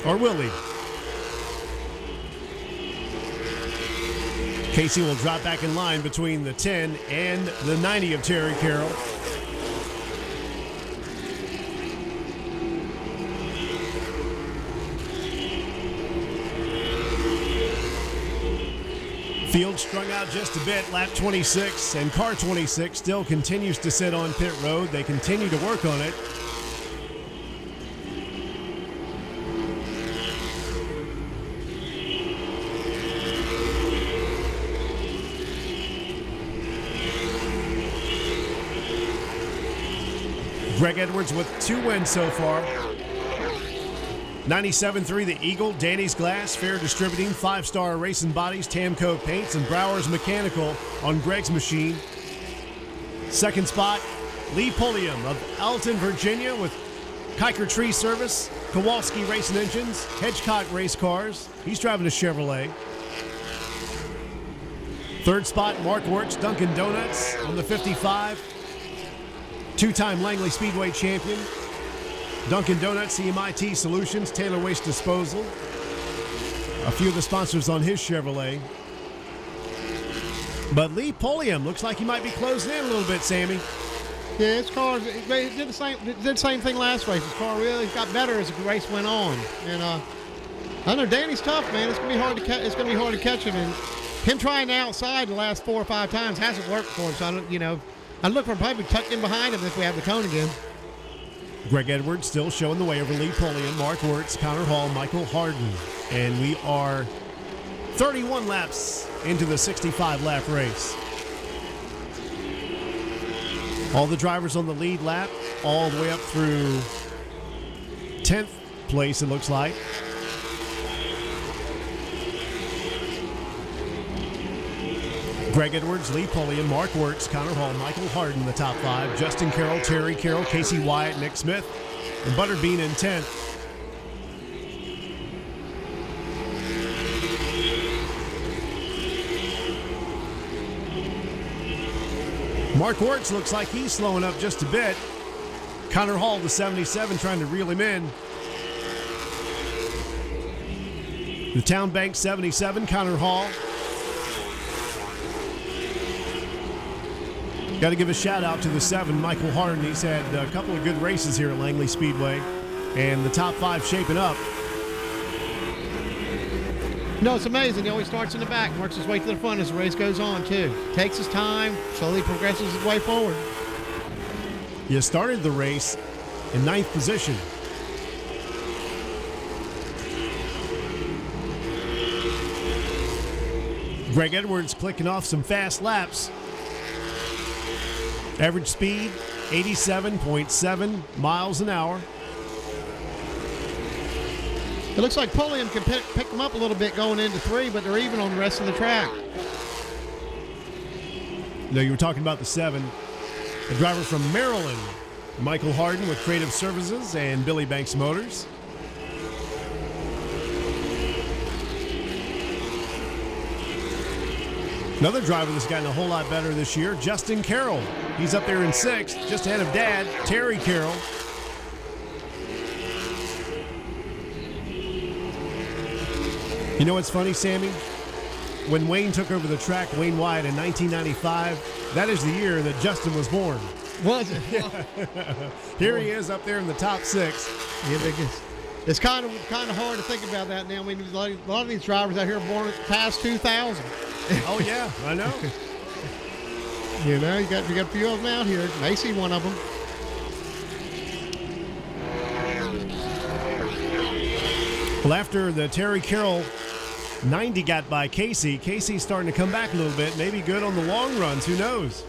Or will he? Casey will drop back in line between the 10 and the 90 of Terry Carroll. Field strung out just a bit, lap 26, and car 26 still continues to sit on pit road. They continue to work on it. Greg Edwards with 2 wins so far. 97.3 the Eagle, Danny's Glass, Fair Distributing, 5-Star Racing Bodies, Tamco Paints, and Brower's Mechanical on Greg's machine. Second spot, Lee Pulliam of Alton, Virginia, with Kiker Tree Service, Kowalski Racing Engines, Hedgecock Race Cars. He's driving a Chevrolet. Third spot, Mark Wirtz, Dunkin' Donuts on the 55. 2-time Langley Speedway champion. Dunkin' Donuts, CMIT Solutions, Taylor Waste Disposal. A few of the sponsors on his Chevrolet. But Lee Pulliam looks like he might be closing in a little bit, Sammy. Yeah, his car did the same thing last race. His car really got better as the race went on. And I know Danny's tough, man. It's gonna be hard to catch. It's gonna be hard to catch him. And him trying the outside the last 4 or 5 times hasn't worked for him. So I look for him probably tucked in behind him if we have the cone again. Greg Edwards still showing the way over Lee Pulliam, Mark Wirtz, Connor Hall, Michael Hardin. And we are 31 laps into the 65-lap race. All the drivers on the lead lap, all the way up through 10th place, it looks like. Greg Edwards, Lee Pulliam, Mark Wirtz, Connor Hall, Michael Hardin, the top 5. Justin Carroll, Terry Carroll, Casey Wyatt, Nick Smith, and Butterbean in 10th. Mark Wirtz looks like he's slowing up just a bit. Connor Hall, the 77, trying to reel him in. The Town Bank 77, Connor Hall. Got to give a shout out to the 7, Michael Hardin. He's had a couple of good races here at Langley Speedway, and the top 5 shaping up. No, it's amazing. He always starts in the back, works his way to the front as the race goes on, too. Takes his time, slowly progresses his way forward. You started the race in 9th position. Greg Edwards clicking off some fast laps. Average speed, 87.7 miles an hour. It looks like Pulliam can pick them up a little bit going into 3, but they're even on the rest of the track. No, you were talking about the 7. A driver from Maryland, Michael Harden with Creative Services and Billy Banks Motors. Another driver that's gotten a whole lot better this year, Justin Carroll. He's up there in 6th, just ahead of Dad, Terry Carroll. You know what's funny, Sammy? When Wayne took over the track, Wayne Wyatt, in 1995, that is the year that Justin was born. Was it? Here he is up there in the top 6. Yeah, it's kind of hard to think about that now. I mean, a lot of these drivers out here are born past 2000. Oh yeah, I know. You know, you got a few of them out here. Macy, one of them. Well, after the Terry Carroll 90 got by Casey, Casey's starting to come back a little bit. Maybe good on the long runs. Who knows?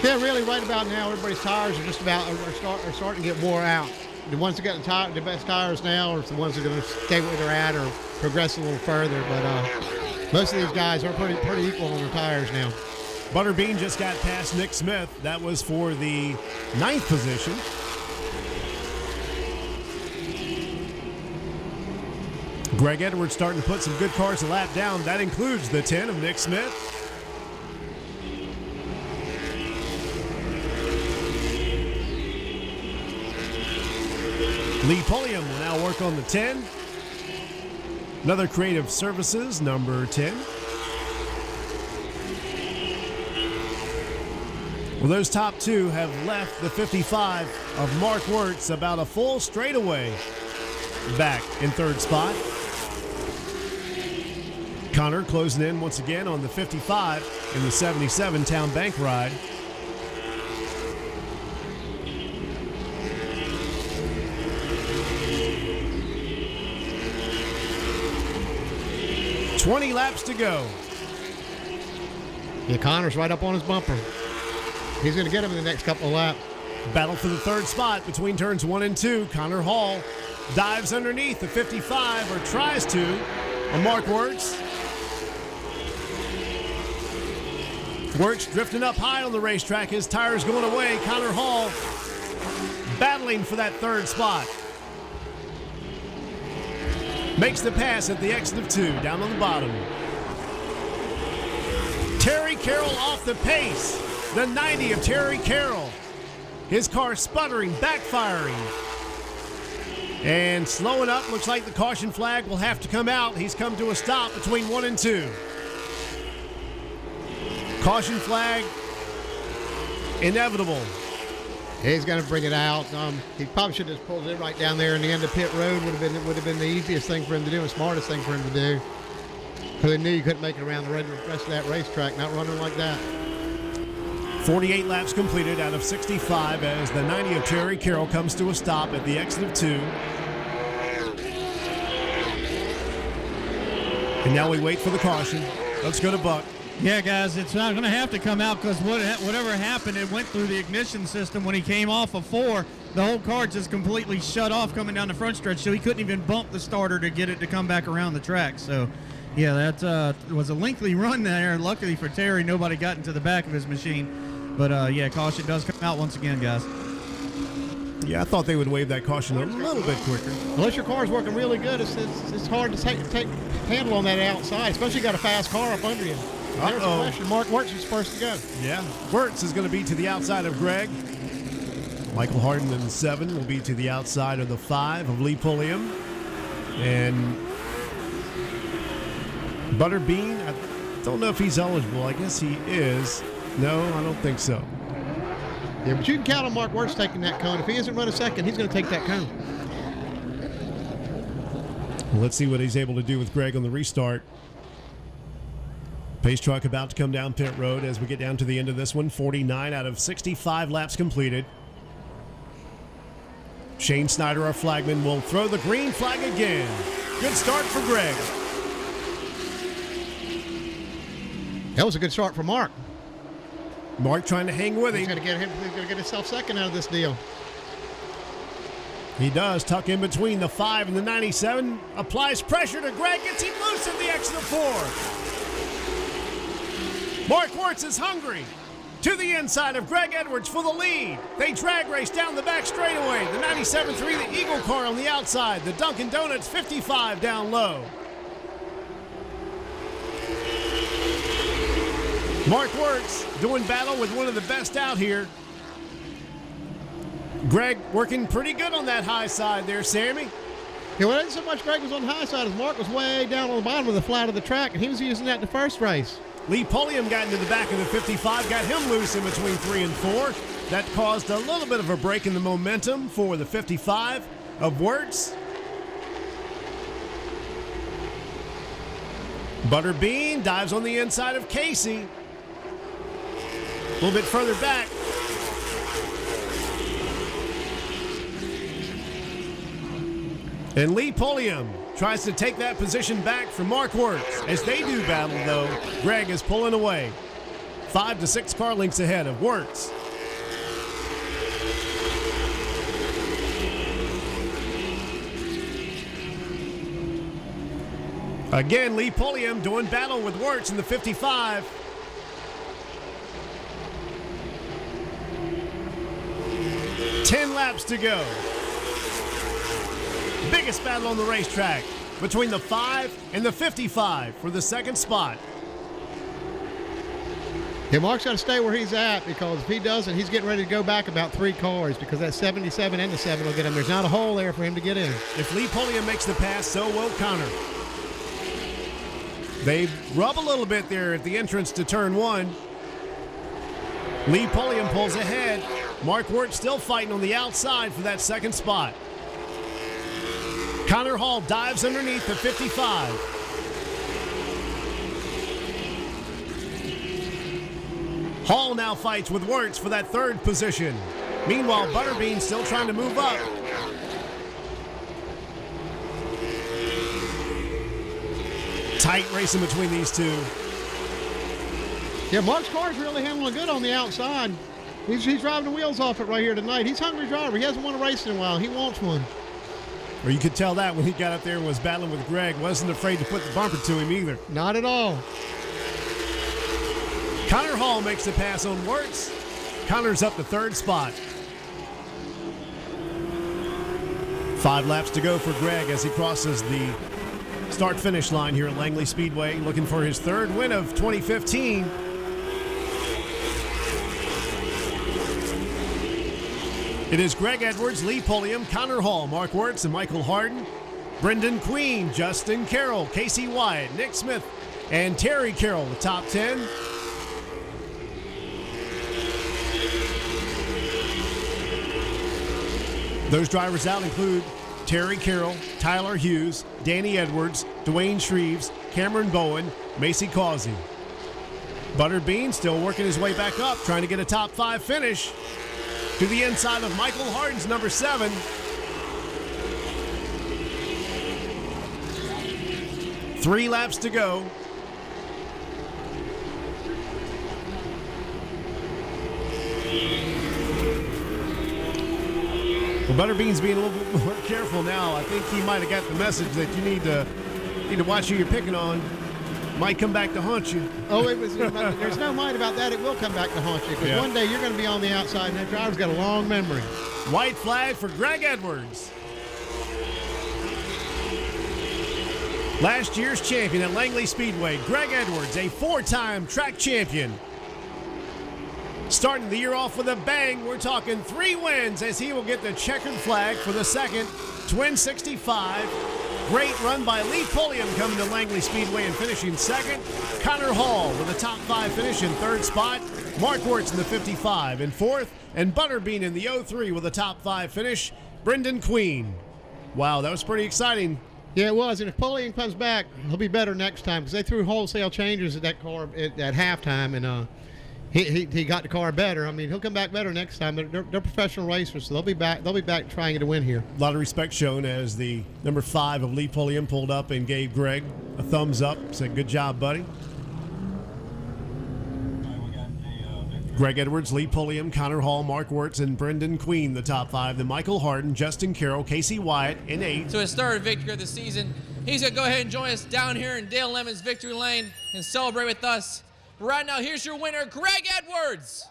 Yeah, really, right about now, everybody's tires are just about are starting to get wore out. The ones that got the best tires now are the ones that are going to stay where they're at or progress a little further. But most of these guys are pretty equal on their tires now. Butterbean just got past Nick Smith. That was for the 9th position. Greg Edwards starting to put some good cars a lap down. That includes the 10 of Nick Smith. Lee Pulliam will now work on the 10. Another Creative Services, number 10. Well, those top 2 have left the 55 of Mark Wirtz about a full straightaway back in 3rd spot. Connor closing in once again on the 55 in the 77 Town Bank ride. $20 laps to go. Yeah, Connor's right up on his bumper. He's going to get him in the next couple of laps. Battle for the 3rd spot between turns 1 and 2. Connor Hall dives underneath the 55, or tries to, on Mark Wirtz. Wirtz drifting up high on the racetrack. His tires going away. Connor Hall battling for that 3rd spot. Makes the pass at the exit of 2, down on the bottom. Terry Carroll off the pace. The 90 of Terry Carroll. His car sputtering, backfiring. And slowing up. Looks like the caution flag will have to come out. He's come to a stop between 1 and 2. Caution flag, inevitable. He's going to bring it out. He probably should have just pulled it right down there in the end of pit road. Would have been the easiest thing for him to do, and smartest thing for him to do. Because he knew you couldn't make it around the rest of that racetrack, not running like that. 48 laps completed out of 65 as the 90 of Terry Carroll comes to a stop at the exit of 2. And now we wait for the caution. Let's go to Buck. Yeah, guys, it's not going to have to come out because whatever happened, it went through the ignition system when he came off of 4. The whole car just completely shut off coming down the front stretch, so he couldn't even bump the starter to get it to come back around the track. So, yeah, that was a lengthy run there. Luckily for Terry, nobody got into the back of his machine. But, yeah, caution does come out once again, guys. Yeah, I thought they would wave that caution a little bit quicker. Unless your car's working really good, it's hard to take handle on that outside, especially if you got a fast car up under you. There's a question. Mark Wirtz is first to go. Yeah. Wirtz is going to be to the outside of Greg. Michael Harden in the 7 will be to the outside of the 5 of Lee Pulliam. And Butterbean, I don't know if he's eligible. I guess he is. No, I don't think so. Yeah, but you can count on Mark Wirtz taking that cone. If he isn't running second, he's going to take that cone. Let's see what he's able to do with Greg on the restart. Pace truck about to come down pit road as we get down to the end of this one. 49 out of 65 laps completed. Shane Snyder, our flagman, will throw the green flag again. Good start for Greg. That was a good start for Mark. Mark trying to hang with him. He's going to get himself second out of this deal. He does tuck in between the 5 and the 97. Applies pressure to Greg. Gets him loose in the exit of 4. Mark Wirtz is hungry. To the inside of Greg Edwards for the lead. They drag race down the back straightaway. The 97.3, the Eagle car on the outside. The Dunkin' Donuts 55 down low. Mark Wirtz doing battle with one of the best out here. Greg working pretty good on that high side there, Sammy. Yeah, well, it isn't so much Greg was on the high side as Mark was way down on the bottom of the flat of the track, and he was using that in the first race. Lee Pulliam got into the back of the 55, got him loose in between 3 and 4. That caused a little bit of a break in the momentum for the 55 of Wirtz. Butterbean dives on the inside of Casey. A little bit further back. And Lee Pulliam tries to take that position back from Mark Wirtz. As they do battle, though, Greg is pulling away. 5 to 6 car lengths ahead of Wirtz. Again, Lee Pulliam doing battle with Wirtz in the 55. Ten laps to go. Biggest battle on the racetrack between the 5 and the 55 for the second spot. Yeah, Mark's got to stay where he's at, because if he doesn't, he's getting ready to go back about 3 cars, because that 77 and the 7 will get him. There's not a hole there for him to get in. If Lee Pulliam makes the pass, so will Connor. They rub a little bit there at the entrance to turn 1. Lee Pulliam pulls ahead. Mark Wirtz still fighting on the outside for that second spot. Connor Hall dives underneath the 55. Hall now fights with Wirtz for that third position. Meanwhile, Butterbean still trying to move up. Tight racing between these two. Yeah, Mark's car's really handling good on the outside. He's driving the wheels off it right here tonight. He's a hungry driver. He hasn't won a race in a while. He wants one. Or you could tell that when he got up there and was battling with Greg. Wasn't afraid to put the bumper to him either. Not at all. Connor Hall makes the pass on Wirtz. Connor's up to third spot. 5 laps to go for Greg as he crosses the start-finish line here at Langley Speedway, looking for his third win of 2015. It is Greg Edwards, Lee Pulliam, Connor Hall, Mark Wirtz, and Michael Hardin. Brendan Queen, Justin Carroll, Casey Wyatt, Nick Smith, and Terry Carroll, the top 10. Those drivers out include Terry Carroll, Tyler Hughes, Danny Edwards, Dwayne Shreves, Cameron Bowen, Macy Causey. Butterbean still working his way back up, trying to get a top 5 finish. To the inside of Michael Hardin's number 7. Three laps to go. Well, Butterbean's being a little bit more careful now. I think he might have got the message that you need to watch who you're picking on. Might come back to haunt you. Oh, there's no mind about that. It will come back to haunt you, because one day you're going to be on the outside, and that driver's got a long memory. White flag for Greg Edwards. Last year's champion at Langley Speedway, Greg Edwards, a 4-time track champion. Starting the year off with a bang, we're talking 3 wins as he will get the checkered flag for the second Twin 65. Great run by Lee Pulliam coming to Langley Speedway and finishing second. Connor Hall with a top 5 finish in 3rd spot. Mark Wirtz in the 55 in 4th. And Butterbean in the 03 with a top 5 finish. Brendan Queen. Wow, that was pretty exciting. Yeah, it was. And if Pulliam comes back, he'll be better next time because they threw wholesale changes at that car at halftime, and he got the car better. I mean, he'll come back better next time. But they're professional racers, so they'll be back. They'll be back trying to get a win here. A lot of respect shown as the number 5 of Lee Pulliam pulled up and gave Greg a thumbs up. Said, "Good job, buddy." Greg Edwards, Lee Pulliam, Connor Hall, Mark Wirtz, and Brendan Queen, the top 5. Then Michael Hardin, Justin Carroll, Casey Wyatt in 8th. To his 3rd victory of the season. He's going to go ahead and join us down here in Dale Lemon's victory lane and celebrate with us. But right now, here's your winner, Greg Edwards.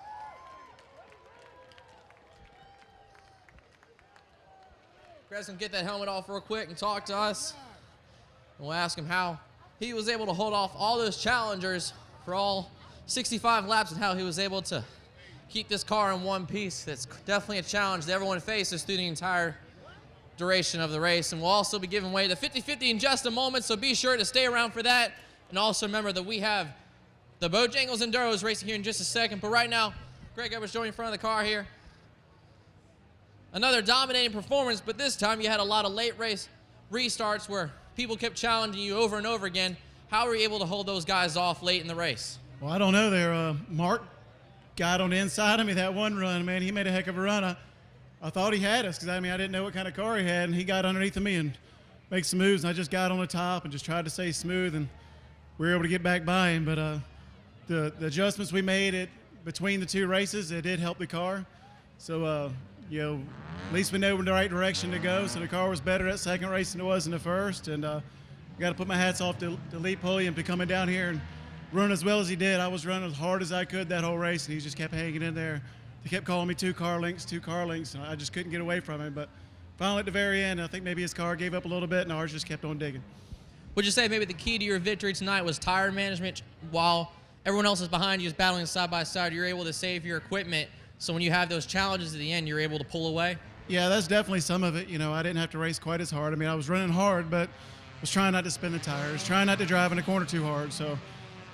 Greg's going to get that helmet off real quick and talk to us. And we'll ask him how he was able to hold off all those challengers for all 65 laps and how he was able to keep this car in one piece. That's definitely a challenge that everyone faces through the entire duration of the race. And we'll also be giving away the 50-50 in just a moment, so be sure to stay around for that. And also remember that we have the Bojangles Enduros racing here in just a second. But right now, Greg Edwards joining in front of the car here. Another dominating performance, but this time you had a lot of late race restarts where people kept challenging you over and over again. How were you able to hold those guys off late in the race? Well, I don't know there. Mark got on the inside of me that one run, man. He made a heck of a run. I thought he had us because, I didn't know what kind of car he had, and he got underneath of me and made some moves, and I just got on the top and just tried to stay smooth, and we were able to get back by him. But the adjustments we made between the 2 races, it did help the car. So, at least we know in the right direction to go. So the car was better that second race than it was in the first, and I got to put my hats off to Lee Pulliam for coming down here and run as well as he did. I was running as hard as I could that whole race, and he just kept hanging in there. He kept calling me 2 car lengths, and I just couldn't get away from him. But finally at the very end, I think maybe his car gave up a little bit, and ours just kept on digging. Would you say maybe the key to your victory tonight was tire management? While everyone else is behind you, is battling side by side, you're able to save your equipment, so when you have those challenges at the end, you're able to pull away? Yeah, that's definitely some of it. I didn't have to race quite as hard. I was running hard, but was trying not to spin the tires, trying not to drive in the corner too hard. So,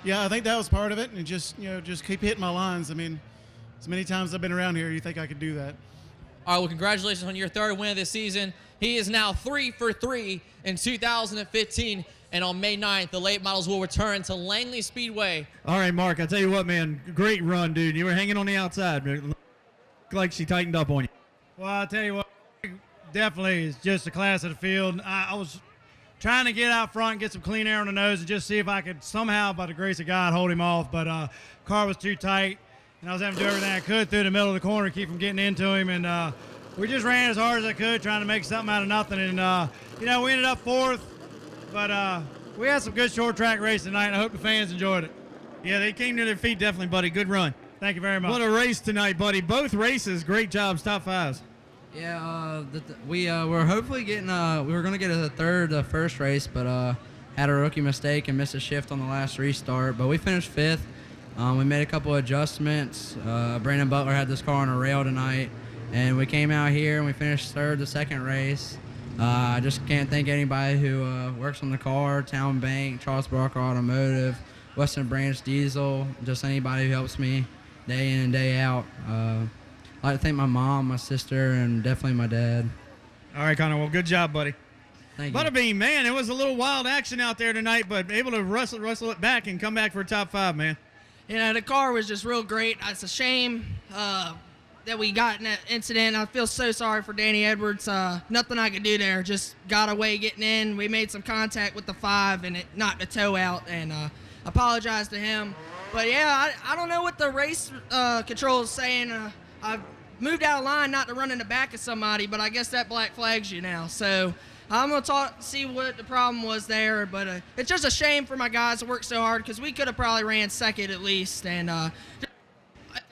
yeah, I think that was part of it, and just keep hitting my lines. As many times I've been around here, you think I could do that. All right, well, congratulations on your 3rd win of this season. He is now 3 for 3 in 2015, and on May 9th, the late models will return to Langley Speedway. All right, Mark, I tell you what, man, great run, dude. You were hanging on the outside. Looked like she tightened up on you. Well, I tell you what, definitely is just a class of the field. I was trying to get out front and get some clean air on the nose and just see if I could somehow, by the grace of God, hold him off. But car was too tight, and I was having to do everything I could through the middle of the corner to keep from getting into him. And we just ran as hard as I could, trying to make something out of nothing. And, we ended up 4th. But we had some good short track race tonight, and I hope the fans enjoyed it. Yeah, they came to their feet definitely, buddy. Good run. Thank you very much. What a race tonight, buddy. Both races, great jobs, top 5s. Yeah, we were hopefully getting we were gonna get a 3rd the first race, but had a rookie mistake and missed a shift on the last restart. But we finished 5th. We made a couple of adjustments. Brandon Butler had this car on a rail tonight, and we came out here and we finished 3rd the second race. I just can't thank anybody who works on the car, Town Bank, Charles Barker Automotive, Western Branch Diesel, just anybody who helps me day in and day out. I'd like to thank my mom, my sister, and definitely my dad. All right, Connor. Well, good job, buddy. Thank you. Butterbean, man, it was a little wild action out there tonight, but able to wrestle it back and come back for a top 5, man. The car was just real great. It's a shame that we got in that incident. I feel so sorry for Danny Edwards. Nothing I could do there. Just got away getting in. We made some contact with the 5, and it knocked the toe out, and apologize to him. But, yeah, I don't know what the race control is saying. I've moved out of line not to run in the back of somebody, but I guess that black flags you now. So I'm going to see what the problem was there. But it's just a shame for my guys to work so hard because we could have probably ran second at least. And it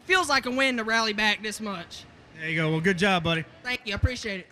feels like a win to rally back this much. There you go. Well, good job, buddy. Thank you. I appreciate it.